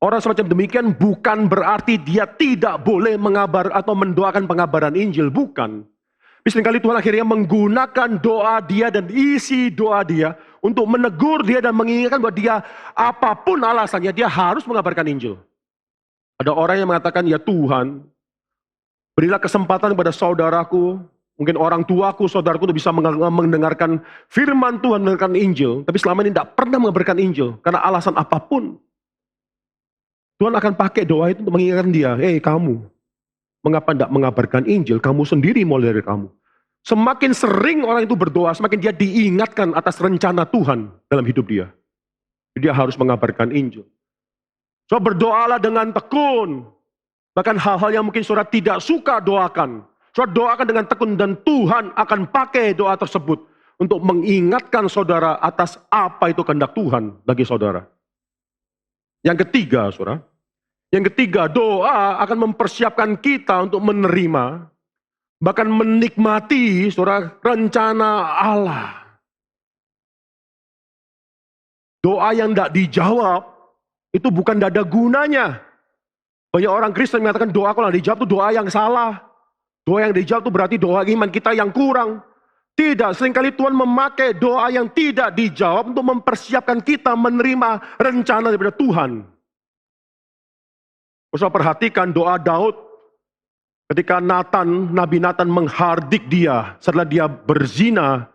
Orang semacam demikian bukan berarti dia tidak boleh mengabar atau mendoakan pengabaran Injil. Bukan. Seringkali Tuhan akhirnya menggunakan doa dia dan isi doa dia untuk menegur dia dan mengingatkan bahwa dia apapun alasannya dia harus mengabarkan Injil. Ada orang yang mengatakan, ya Tuhan, berilah kesempatan kepada saudaraku, mungkin orang tuaku, saudaraku untuk bisa mendengarkan firman Tuhan, mendengarkan Injil. Tapi selama ini tidak pernah mengabarkan Injil karena alasan apapun. Tuhan akan pakai doa itu untuk mengingatkan dia, kamu, mengapa tidak mengabarkan Injil? Kamu sendiri mulai dari kamu. Semakin sering orang itu berdoa, semakin dia diingatkan atas rencana Tuhan dalam hidup dia. Dia harus mengabarkan Injil. So berdoalah dengan tekun. Bahkan hal-hal yang mungkin saudara tidak suka doakan. Saudara doakan dengan tekun dan Tuhan akan pakai doa tersebut untuk mengingatkan saudara atas apa itu kehendak Tuhan bagi saudara. Yang ketiga, saudara. Yang ketiga, doa akan mempersiapkan kita untuk menerima, bahkan menikmati, saudara, rencana Allah. Doa yang tidak dijawab, itu bukan tidak ada gunanya. Banyak orang Kristen mengatakan doa kalau tidak dijawab itu doa yang salah. Doa yang dijawab itu berarti doa iman kita yang kurang. Tidak, seringkali Tuhan memakai doa yang tidak dijawab untuk mempersiapkan kita menerima rencana daripada Tuhan. Saudara perhatikan doa Daud ketika Nabi Nathan menghardik dia setelah dia berzina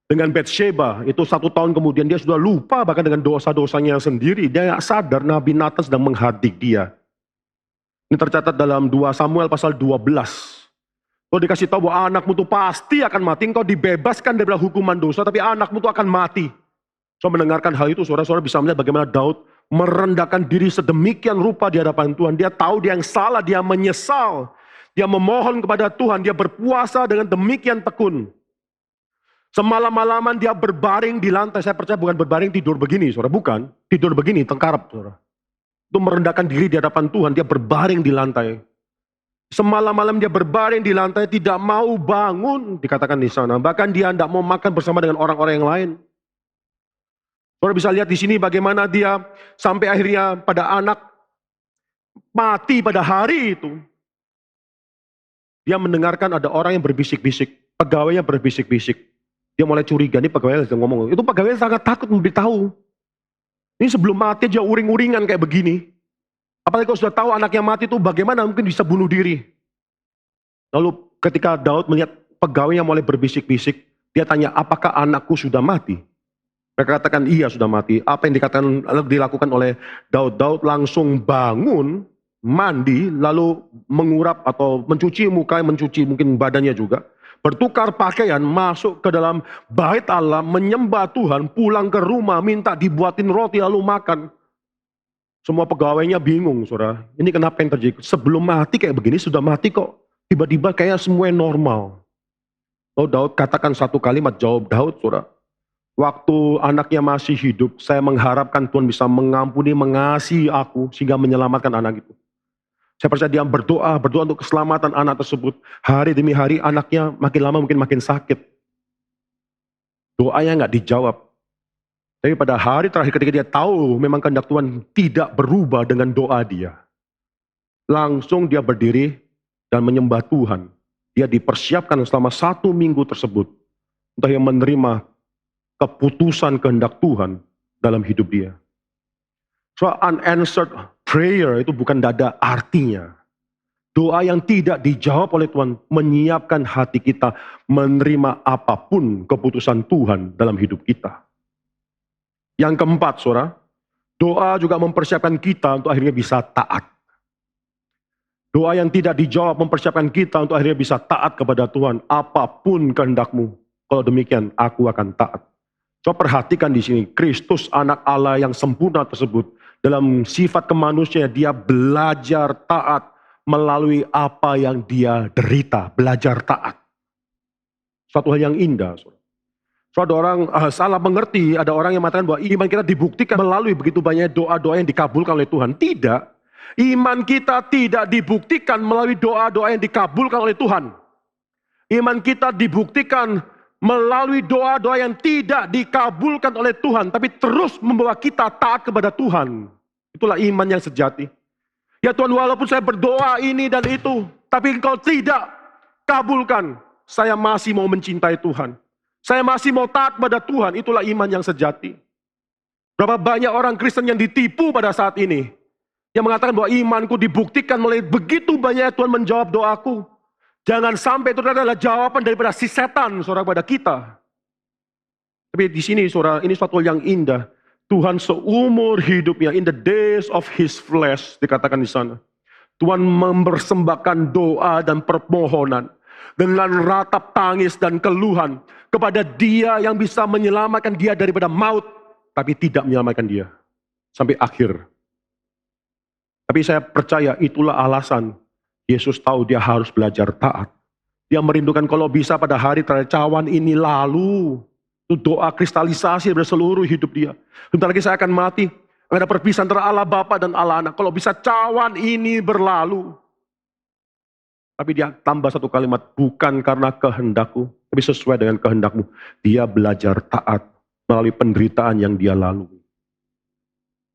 dengan Batsheba. Itu 1 tahun kemudian dia sudah lupa bahkan dengan dosa-dosanya sendiri. Dia tidak sadar Nabi Nathan sedang menghardik dia. Ini tercatat dalam 2 Samuel pasal 12. Kau dikasih tahu bahwa anakmu itu pasti akan mati. Engkau dibebaskan dari hukuman dosa tapi anakmu itu akan mati. So mendengarkan hal itu saudara-saudara bisa melihat bagaimana Daud merendahkan diri sedemikian rupa di hadapan Tuhan. Dia tahu dia yang salah, dia menyesal. Dia memohon kepada Tuhan, dia berpuasa dengan demikian tekun. Semalam-malaman dia berbaring di lantai. Saya percaya bukan berbaring tidur begini, saudara. Bukan, tidur begini, tengkarap, saudara. Itu merendahkan diri di hadapan Tuhan, dia berbaring di lantai. Semalam-malam dia berbaring di lantai, tidak mau bangun, dikatakan di sana. Bahkan dia tidak mau makan bersama dengan orang-orang yang lain. Saudara bisa lihat di sini bagaimana dia sampai akhirnya pada anak mati pada hari itu. Dia mendengarkan ada orang yang berbisik-bisik, pegawainya berbisik-bisik. Dia mulai curiga, ini pegawainya sedang ngomong. Itu pegawainya sangat takut memberitahu. Ini sebelum mati aja uring-uringan kayak begini. Apalagi kalau sudah tahu anaknya mati itu bagaimana mungkin bisa bunuh diri. Lalu ketika Daud melihat pegawainya mulai berbisik-bisik, dia tanya, apakah anakku sudah mati? Mereka katakan, iya sudah mati. Apa yang dilakukan oleh Daud? Daud langsung bangun, mandi, lalu mengurap atau mencuci muka, mencuci mungkin badannya juga. Bertukar pakaian, masuk ke dalam bait Allah, menyembah Tuhan, pulang ke rumah, minta dibuatin roti lalu makan. Semua pegawainya bingung, saudara. Ini kenapa yang terjadi? Sebelum mati kayak begini, sudah mati kok. Tiba-tiba kayaknya semuanya normal. Lalu Daud katakan satu kalimat, jawab Daud, saudara. Waktu anaknya masih hidup, saya mengharapkan Tuhan bisa mengampuni, mengasihi aku, sehingga menyelamatkan anak itu. Saya percaya dia berdoa untuk keselamatan anak tersebut. Hari demi hari anaknya makin lama mungkin makin sakit. Doanya nggak dijawab. Tapi pada hari terakhir ketika dia tahu memang kehendak Tuhan tidak berubah dengan doa dia. Langsung dia berdiri dan menyembah Tuhan. Dia dipersiapkan selama 1 minggu tersebut. Untuk yang menerima keputusan kehendak Tuhan dalam hidup dia. So unanswered prayer itu bukan dada artinya. Doa yang tidak dijawab oleh Tuhan menyiapkan hati kita menerima apapun keputusan Tuhan dalam hidup kita. Yang keempat, saudara, doa juga mempersiapkan kita untuk akhirnya bisa taat. Doa yang tidak dijawab mempersiapkan kita untuk akhirnya bisa taat kepada Tuhan. Apapun kehendakmu, kalau demikian aku akan taat. Coba perhatikan di sini, Kristus anak Allah yang sempurna tersebut, dalam sifat kemanusiaan dia belajar taat melalui apa yang dia derita, belajar taat. Suatu hal yang indah. So, ada orang salah mengerti, ada orang yang mengatakan bahwa iman kita dibuktikan melalui begitu banyak doa-doa yang dikabulkan oleh Tuhan. Tidak, iman kita tidak dibuktikan melalui doa-doa yang dikabulkan oleh Tuhan. Iman kita dibuktikan melalui doa-doa yang tidak dikabulkan oleh Tuhan, tapi terus membawa kita taat kepada Tuhan. Itulah iman yang sejati. Ya Tuhan, walaupun saya berdoa ini dan itu, tapi Engkau tidak kabulkan, saya masih mau mencintai Tuhan. Saya masih mau taat pada Tuhan. Itulah iman yang sejati. Berapa banyak orang Kristen yang ditipu pada saat ini, yang mengatakan bahwa imanku dibuktikan melalui begitu banyak Tuhan menjawab doaku. Jangan sampai itu adalah jawaban daripada si setan, saudara, kepada kita. Tapi di sini, saudara, ini suatu yang indah. Tuhan seumur hidupnya, in the days of his flesh, dikatakan di sana. Tuhan mempersembahkan doa dan permohonan dengan ratap tangis dan keluhan kepada Dia yang bisa menyelamatkan dia daripada maut, tapi tidak menyelamatkan dia sampai akhir. Tapi saya percaya itulah alasan Yesus tahu dia harus belajar taat. Dia merindukan kalau bisa pada hari terakhir cawan ini lalu. Itu doa kristalisasi dari seluruh hidup dia. Sebentar lagi saya akan mati. Ada perpisahan antara Allah Bapa dan Allah Anak. Kalau bisa cawan ini berlalu. Tapi dia tambah satu kalimat. Bukan karena kehendakku, tapi sesuai dengan kehendakmu. Dia belajar taat melalui penderitaan yang dia lalui.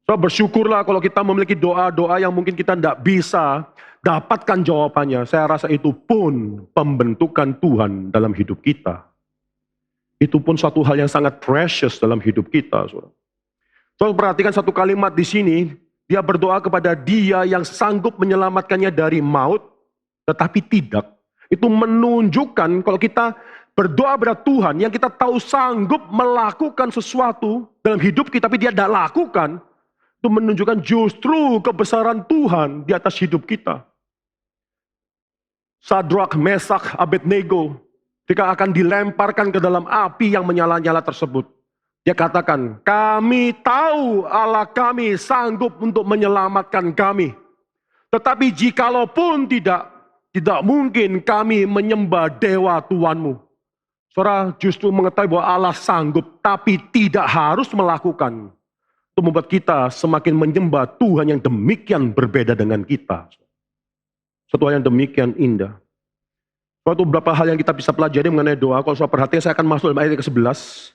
So, bersyukurlah kalau kita memiliki doa-doa yang mungkin kita tidak bisa dapatkan jawabannya. Saya rasa itu pun pembentukan Tuhan dalam hidup kita. Itu pun suatu hal yang sangat precious dalam hidup kita. So, perhatikan satu kalimat di sini. Dia berdoa kepada Dia yang sanggup menyelamatkannya dari maut, tetapi tidak. Itu menunjukkan kalau kita berdoa kepada Tuhan yang kita tahu sanggup melakukan sesuatu dalam hidup kita, tapi Dia tidak lakukan. Itu menunjukkan justru kebesaran Tuhan di atas hidup kita. Sadrak, Mesak, Abednego, ketika akan dilemparkan ke dalam api yang menyala-nyala tersebut, dia katakan, kami tahu Allah kami sanggup untuk menyelamatkan kami. Tetapi jikalaupun tidak mungkin kami menyembah dewa Tuhanmu. Saudara justru mengetahui bahwa Allah sanggup, tapi tidak harus melakukan. Itu membuat kita semakin menyembah Tuhan yang demikian berbeda dengan kita. Satu hal yang demikian indah. Suatu beberapa hal yang kita bisa pelajari mengenai doa. Kalau saudara perhatikan, saya akan masuk dalam ayat ke-11.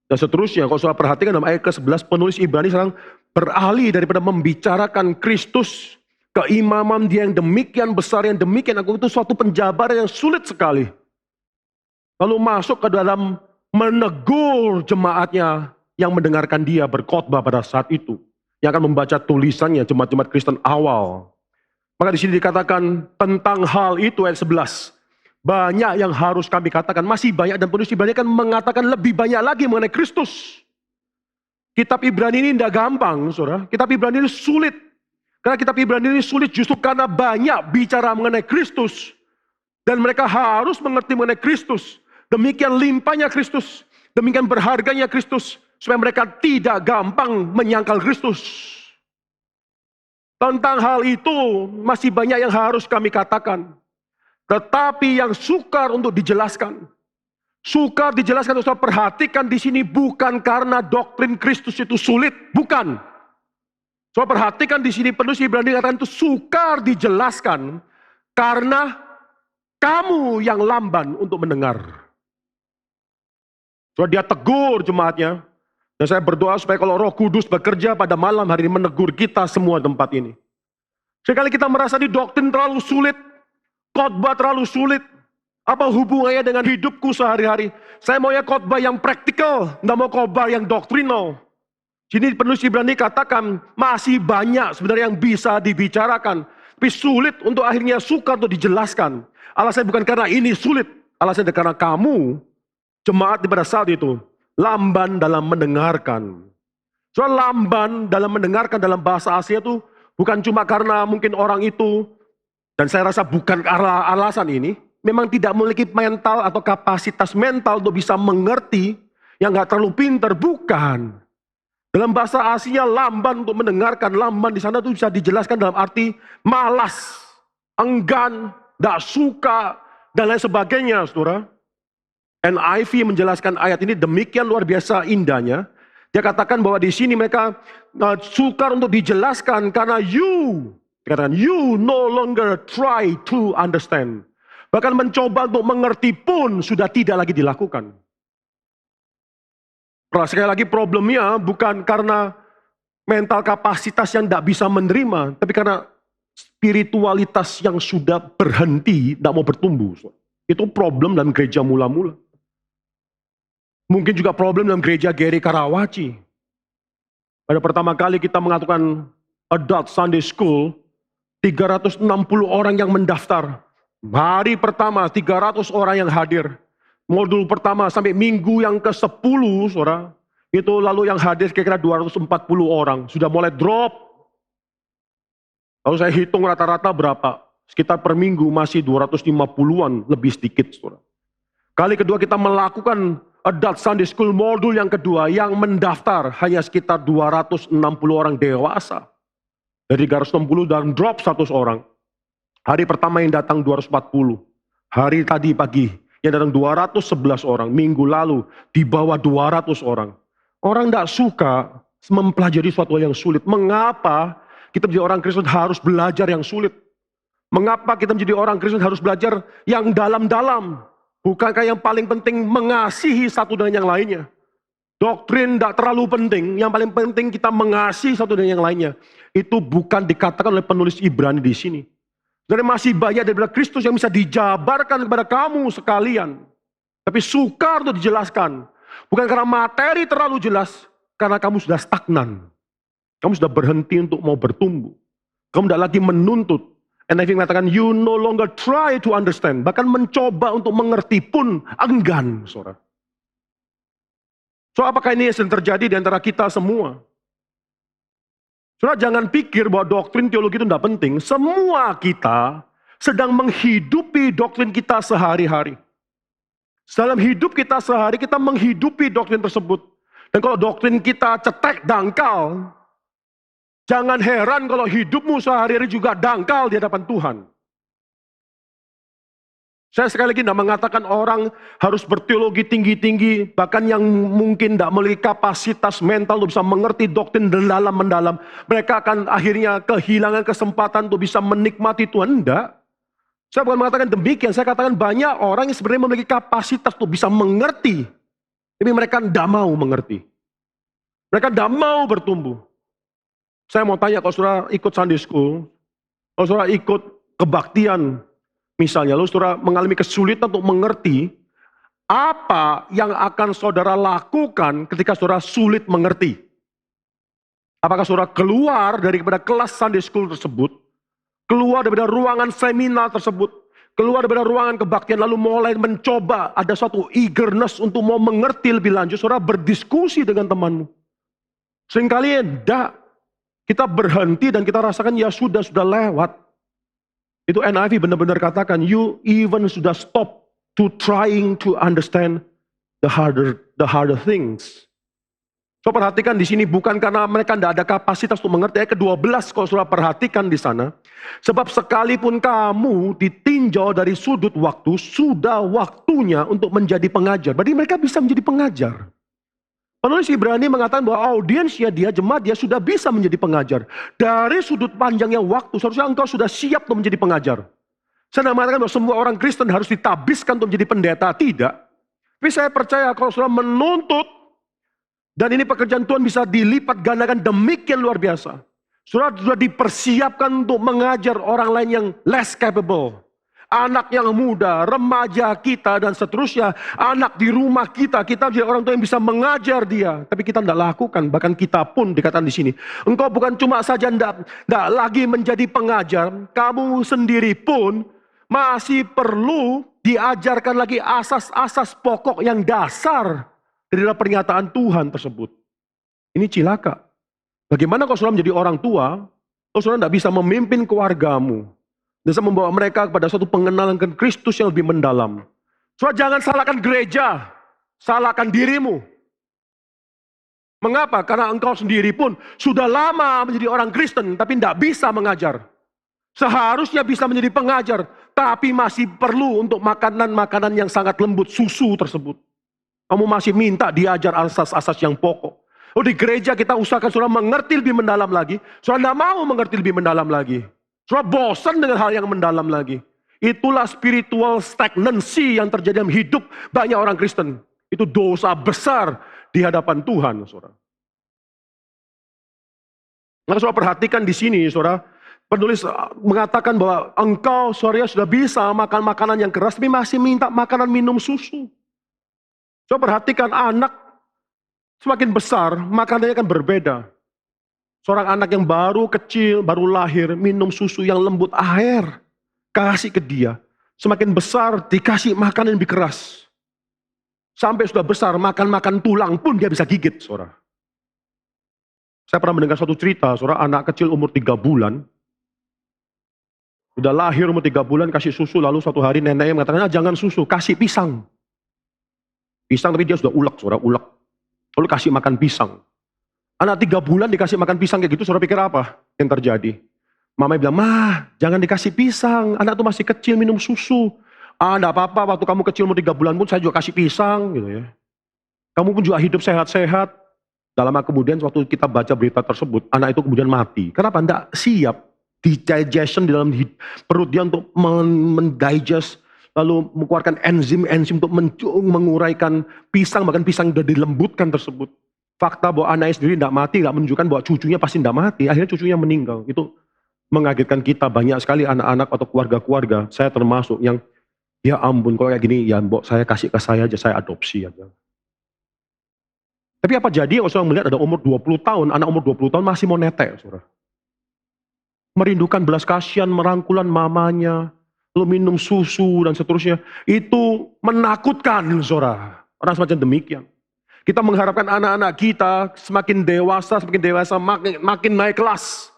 Dan seterusnya, kalau saudara perhatikan dalam ayat ke-11, penulis Ibrani sekarang beralih daripada membicarakan Kristus, keimaman Dia yang demikian besar, yang demikian agung, itu suatu penjabaran yang sulit sekali. Lalu masuk ke dalam menegur jemaatnya yang mendengarkan dia berkhotbah pada saat itu. Yang akan membaca tulisannya jemaat-jemaat Kristen awal. Maka di sini dikatakan tentang hal itu ayat 11. Banyak yang harus kami katakan, masih banyak, dan penulis Ibrani kan mengatakan lebih banyak lagi mengenai Kristus. Kitab Ibrani ini tidak gampang, saudara. Kitab Ibrani ini sulit. Karena kitab Ibrani ini sulit justru karena banyak bicara mengenai Kristus. Dan mereka harus mengerti mengenai Kristus. Demikian limpahnya Kristus. Demikian berharganya Kristus. Supaya mereka tidak gampang menyangkal Kristus. Tentang hal itu masih banyak yang harus kami katakan. Tetapi yang sukar untuk dijelaskan. Sukar dijelaskan, usah perhatikan di sini bukan karena doktrin Kristus itu sulit, bukan. So perhatikan di sini penulis Ibrani katakan itu sukar dijelaskan karena kamu yang lamban untuk mendengar. So dia tegur jemaatnya. Dan saya berdoa supaya kalau Roh Kudus bekerja pada malam hari ini menegur kita semua tempat ini. Sekali kita merasa di doktrin terlalu sulit, khotbah terlalu sulit, apa hubungannya dengan hidupku sehari-hari? Saya maunya khotbah yang praktikal, nggak mau khotbah yang doktrinal. Sini penulis Ibrani katakan masih banyak sebenarnya yang bisa dibicarakan, tapi sulit untuk akhirnya sukar untuk dijelaskan. Alasannya bukan karena ini sulit, alasannya karena kamu jemaat pada saat itu lamban dalam mendengarkan. Soal lamban dalam mendengarkan dalam bahasa Asia itu bukan cuma karena mungkin orang itu, dan saya rasa bukan karena alasan ini, memang tidak memiliki mental atau kapasitas mental untuk bisa mengerti, yang gak terlalu pintar, bukan. Dalam bahasa Asia lamban untuk mendengarkan, lamban di sana itu bisa dijelaskan dalam arti malas, enggan, gak suka, dan lain sebagainya, saudara. NIV menjelaskan ayat ini demikian luar biasa indahnya. Dia katakan bahwa di sini mereka sukar untuk dijelaskan karena you no longer try to understand. Bahkan mencoba untuk mengerti pun sudah tidak lagi dilakukan. Sekali lagi problemnya bukan karena mental kapasitas yang tidak bisa menerima, tapi karena spiritualitas yang sudah berhenti, tidak mau bertumbuh. Itu problem dalam gereja mula-mula. Mungkin juga problem dalam gereja Geri Karawaci. Pada pertama kali kita mengatakan Adult Sunday School, 360 orang yang mendaftar. Hari pertama 300 orang yang hadir. Modul pertama sampai minggu yang ke-10, saudara, itu lalu yang hadir kira-kira 240 orang. Sudah mulai drop. Lalu saya hitung rata-rata berapa. Sekitar per minggu masih 250-an, lebih sedikit, saudara. Kali kedua kita melakukan Adult Sunday School modul yang kedua, yang mendaftar hanya sekitar 260 orang dewasa. Dari 360 dan drop 100 orang. Hari pertama yang datang 240. Hari tadi pagi yang datang 211 orang. Minggu lalu di bawah 200 orang. Orang tidak suka mempelajari suatu yang sulit. Mengapa kita menjadi orang Kristen harus belajar yang sulit? Mengapa kita menjadi orang Kristen harus belajar yang dalam-dalam? Bukankah yang paling penting mengasihi satu dengan yang lainnya? Doktrin tidak terlalu penting, yang paling penting kita mengasihi satu dengan yang lainnya. Itu bukan dikatakan oleh penulis Ibrani di sini. Dan masih banyak daripada Kristus yang bisa dijabarkan kepada kamu sekalian. Tapi sukar untuk dijelaskan. Bukan karena materi terlalu jelas, karena kamu sudah stagnan. Kamu sudah berhenti untuk mau bertumbuh. Kamu tidak lagi menuntut. NIV mengatakan, you no longer try to understand. Bahkan mencoba untuk mengerti pun enggan, saudara. So, apakah ini yang terjadi di antara kita semua? Saudara, jangan pikir bahwa doktrin teologi itu tidak penting. Semua kita sedang menghidupi doktrin kita sehari-hari. Dalam hidup kita sehari, kita menghidupi doktrin tersebut. Dan kalau doktrin kita cetek, dangkal, jangan heran kalau hidupmu sehari-hari juga dangkal di hadapan Tuhan. Saya sekali lagi tidak mengatakan orang harus berteologi tinggi-tinggi, bahkan yang mungkin tidak memiliki kapasitas mental untuk bisa mengerti doktrin dalam mendalam. Mereka akan akhirnya kehilangan kesempatan untuk bisa menikmati Tuhan. Tidak. Saya bukan mengatakan demikian, saya katakan banyak orang yang sebenarnya memiliki kapasitas untuk bisa mengerti. Tapi mereka tidak mau mengerti. Mereka tidak mau bertumbuh. Saya mau tanya, kalau saudara ikut Sunday School, kalau saudara ikut kebaktian, misalnya, lalu saudara mengalami kesulitan untuk mengerti, apa yang akan saudara lakukan ketika saudara sulit mengerti? Apakah saudara keluar daripada kelas Sunday School tersebut, keluar dari ruangan seminar tersebut, keluar dari ruangan kebaktian, lalu mulai mencoba, ada suatu eagerness untuk mau mengerti lebih lanjut, saudara berdiskusi dengan temanmu. Seringkali enggak, kita berhenti dan kita rasakan ya sudah lewat. Itu NIV benar-benar katakan, you even sudah stop to trying to understand the harder things. So perhatikan di sini bukan karena mereka tidak ada kapasitas untuk mengerti. Ayat ke-12 kalau saudara perhatikan di sana. Sebab sekalipun kamu ditinjau dari sudut waktu, sudah waktunya untuk menjadi pengajar. Berarti mereka bisa menjadi pengajar. Penulis Ibrani mengatakan bahwa audiensnya dia, jemaat dia sudah bisa menjadi pengajar. Dari sudut panjangnya waktu, seharusnya engkau sudah siap untuk menjadi pengajar. Saya tidak mengatakan bahwa semua orang Kristen harus ditabiskan untuk menjadi pendeta, tidak. Tapi saya percaya kalau saudara menuntut, dan ini pekerjaan Tuhan bisa dilipat gandakan demikian luar biasa. Saudara sudah dipersiapkan untuk mengajar orang lain yang less capable. Anak yang muda, remaja kita dan seterusnya. Anak di rumah kita menjadi orang tua yang bisa mengajar dia. Tapi kita tidak lakukan, bahkan kita pun dikatakan di sini. Engkau bukan cuma saja tidak lagi menjadi pengajar, kamu sendiri pun masih perlu diajarkan lagi asas-asas pokok yang dasar dari dalam pernyataan Tuhan tersebut. Ini cilaka. Bagaimana kalau saudara menjadi orang tua, kalau saudara tidak bisa memimpin keluargamu, bisa membawa mereka kepada suatu pengenalan ke Kristus yang lebih mendalam. Saudara jangan salahkan gereja, salahkan dirimu. Mengapa? Karena engkau sendiri pun sudah lama menjadi orang Kristen, tapi tidak bisa mengajar. Seharusnya bisa menjadi pengajar, tapi masih perlu untuk makanan-makanan yang sangat lembut, susu tersebut. Kamu masih minta diajar asas-asas yang pokok. Oh, di gereja kita usahakan saudara mengerti lebih mendalam lagi. Saudara tidak mau mengerti lebih mendalam lagi. Saudara bosan dengan hal yang mendalam lagi. Itulah spiritual stagnancy yang terjadi dalam hidup banyak orang Kristen. Itu dosa besar di hadapan Tuhan, saudara. Maka saudara perhatikan di sini, saudara. Penulis mengatakan bahwa engkau, saudara, sudah bisa makan makanan yang keras, tapi masih minta makanan minum susu. Saudara perhatikan anak semakin besar, makanannya kan berbeda. Seorang anak yang baru kecil, baru lahir, minum susu yang lembut, air. Kasih ke dia. Semakin besar, dikasih makanan yang lebih keras. Sampai sudah besar, makan-makan tulang pun dia bisa gigit, saudara. Saya pernah mendengar suatu cerita, saudara, anak kecil umur 3 bulan. Sudah lahir umur 3 bulan, kasih susu, lalu suatu hari neneknya mengatakan, jangan susu, kasih pisang. Pisang tapi dia sudah ulek, saudara, ulek. Lalu kasih makan pisang. Anak 3 bulan dikasih makan pisang kayak gitu, saudara pikir apa yang terjadi? Mama bilang, jangan dikasih pisang, anak tuh masih kecil minum susu. Enggak apa-apa, waktu kamu kecil umur 3 bulan pun saya juga kasih pisang, gitu ya. Kamu pun juga hidup sehat-sehat. Dalam kemudian waktu kita baca berita tersebut, anak itu kemudian mati. Kenapa? Enggak siap. Digestion di dalam perut dia untuk mendigest, lalu mengeluarkan enzim-enzim untuk menguraikan pisang, bahkan pisang sudah dilembutkan tersebut. Fakta bahwa anaknya sendiri tidak mati, tidak menunjukkan bahwa cucunya pasti tidak mati, akhirnya cucunya meninggal. Itu mengagetkan kita, banyak sekali anak-anak atau keluarga-keluarga, saya termasuk yang, ya ampun kalau kayak gini, ya mbok saya kasih ke saya aja, saya adopsi aja. Tapi apa jadi kalau saya melihat ada umur 20 tahun, anak umur 20 tahun masih mau netek, saudara. Merindukan belas kasihan, merangkulan mamanya, lalu minum susu dan seterusnya. Itu menakutkan, saudara. Orang semacam demikian. Kita mengharapkan anak-anak kita semakin dewasa, makin naik kelas.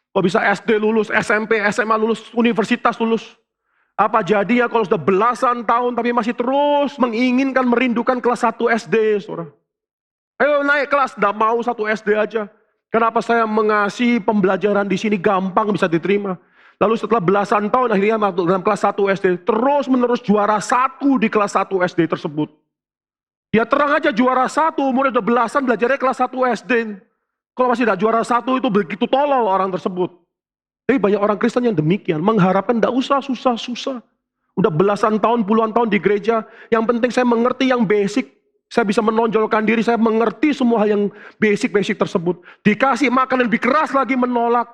Kalau bisa SD lulus, SMP, SMA lulus, universitas lulus. Apa jadinya kalau sudah belasan tahun tapi masih terus menginginkan, merindukan kelas 1 SD, saudara. Ayo naik kelas, tidak mau 1 SD aja. Kenapa saya mengasihi pembelajaran di sini gampang bisa diterima. Lalu setelah belasan tahun akhirnya masuk dalam kelas 1 SD. Terus menerus juara 1 di kelas 1 SD tersebut. Ya terang aja juara 1, umurnya udah belasan belajarnya kelas 1 SD. Kalau masih tidak juara 1 itu begitu tolol orang tersebut. Tapi banyak orang Kristen yang demikian. Mengharapkan tidak usah susah-susah. Udah belasan tahun, puluhan tahun di gereja. Yang penting saya mengerti yang basic. Saya bisa menonjolkan diri, saya mengerti semua hal yang basic-basic tersebut. Dikasih makan lebih keras lagi menolak.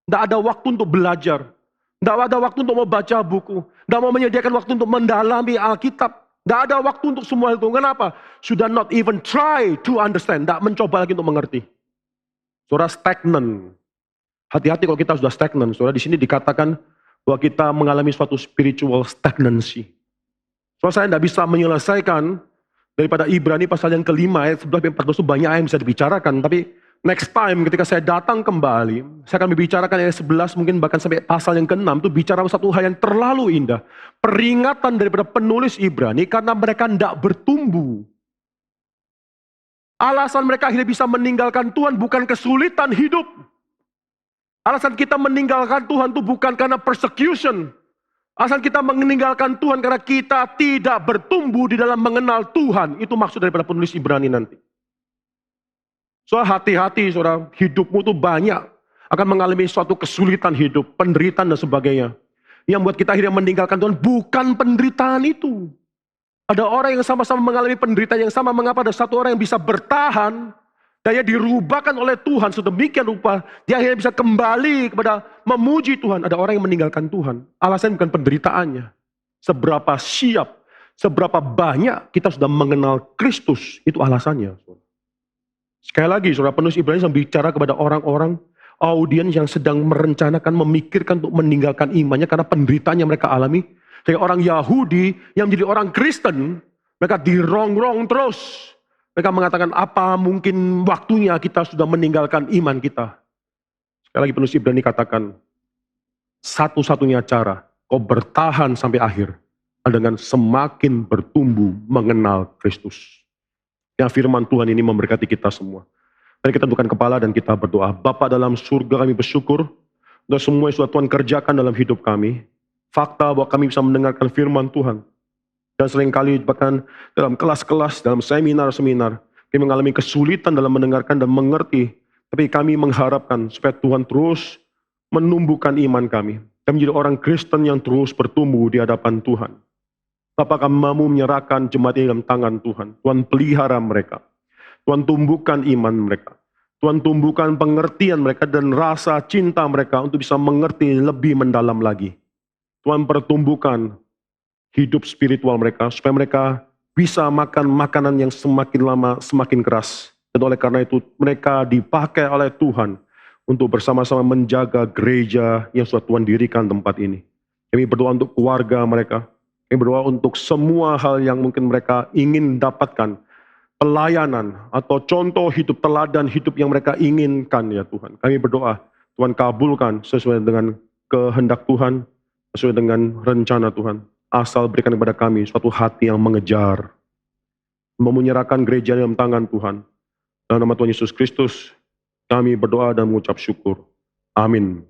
Tidak ada waktu untuk belajar. Tidak ada waktu untuk membaca buku. Tidak mau menyediakan waktu untuk mendalami Alkitab. Tidak ada waktu untuk semua itu. Kenapa? Sudah not even try to understand. Tidak mencoba lagi untuk mengerti. Saudara stagnan. Hati-hati kalau kita sudah stagnan. Saudara, di sini dikatakan bahwa kita mengalami suatu spiritual stagnancy. Soalnya saya tidak bisa menyelesaikan daripada Ibrani pasal yang kelima ayat 11 sampai 14 itu banyak yang bisa dibicarakan. Tapi next time ketika saya datang kembali, saya akan membicarakan ayat 11 mungkin bahkan sampai pasal yang ke-6 itu bicara satu hal yang terlalu indah. Peringatan daripada penulis Ibrani karena mereka tidak bertumbuh. Alasan mereka akhirnya bisa meninggalkan Tuhan bukan kesulitan hidup. Alasan kita meninggalkan Tuhan itu bukan karena persecution. Alasan kita meninggalkan Tuhan karena kita tidak bertumbuh di dalam mengenal Tuhan. Itu maksud daripada penulis Ibrani nanti. Soal hati-hati, saudara, hidupmu itu banyak akan mengalami suatu kesulitan hidup, penderitaan dan sebagainya. Yang buat kita akhirnya meninggalkan Tuhan bukan penderitaan itu. Ada orang yang sama-sama mengalami penderitaan yang sama. Mengapa ada satu orang yang bisa bertahan, daya dirubahkan oleh Tuhan sedemikian rupa, dia akhirnya bisa kembali kepada memuji Tuhan. Ada orang yang meninggalkan Tuhan. Alasannya bukan penderitaannya. Seberapa siap, seberapa banyak kita sudah mengenal Kristus, itu alasannya. Sekali lagi, saudara, penulis Ibrani bicara kepada orang-orang, audiens yang sedang merencanakan, memikirkan untuk meninggalkan imannya karena penderitaan yang mereka alami. Sehingga orang Yahudi yang menjadi orang Kristen, mereka dirongrong terus. Mereka mengatakan, apa mungkin waktunya kita sudah meninggalkan iman kita. Sekali lagi penulis Ibrani katakan, satu-satunya cara kau bertahan sampai akhir adalah dengan semakin bertumbuh mengenal Kristus. Yang firman Tuhan ini memberkati kita semua. Mari kita tundukkan kepala dan kita berdoa. Bapa dalam surga, kami bersyukur untuk semua yang sudah Tuhan kerjakan dalam hidup kami. Fakta bahwa kami bisa mendengarkan firman Tuhan. Dan seringkali bahkan dalam kelas-kelas, dalam seminar-seminar, kami mengalami kesulitan dalam mendengarkan dan mengerti. Tapi kami mengharapkan supaya Tuhan terus menumbuhkan iman kami. Kami menjadi orang Kristen yang terus bertumbuh di hadapan Tuhan. Bapa, kami mau menyerahkan jemaat ini dalam tangan Tuhan. Tuhan pelihara mereka. Tuhan tumbuhkan iman mereka. Tuhan tumbuhkan pengertian mereka dan rasa cinta mereka untuk bisa mengerti lebih mendalam lagi. Tuhan pertumbuhkan hidup spiritual mereka, supaya mereka bisa makan makanan yang semakin lama semakin keras. Dan oleh karena itu mereka dipakai oleh Tuhan untuk bersama-sama menjaga gereja yang sudah Tuhan dirikan tempat ini. Kami berdoa untuk keluarga mereka. Kami berdoa untuk semua hal yang mungkin mereka ingin dapatkan. Pelayanan atau contoh hidup, teladan hidup yang mereka inginkan ya Tuhan. Kami berdoa, Tuhan kabulkan sesuai dengan kehendak Tuhan, sesuai dengan rencana Tuhan. Asal berikan kepada kami suatu hati yang mengejar, menyerahkan gereja dalam tangan Tuhan. Dalam nama Tuhan Yesus Kristus, kami berdoa dan mengucap syukur. Amin.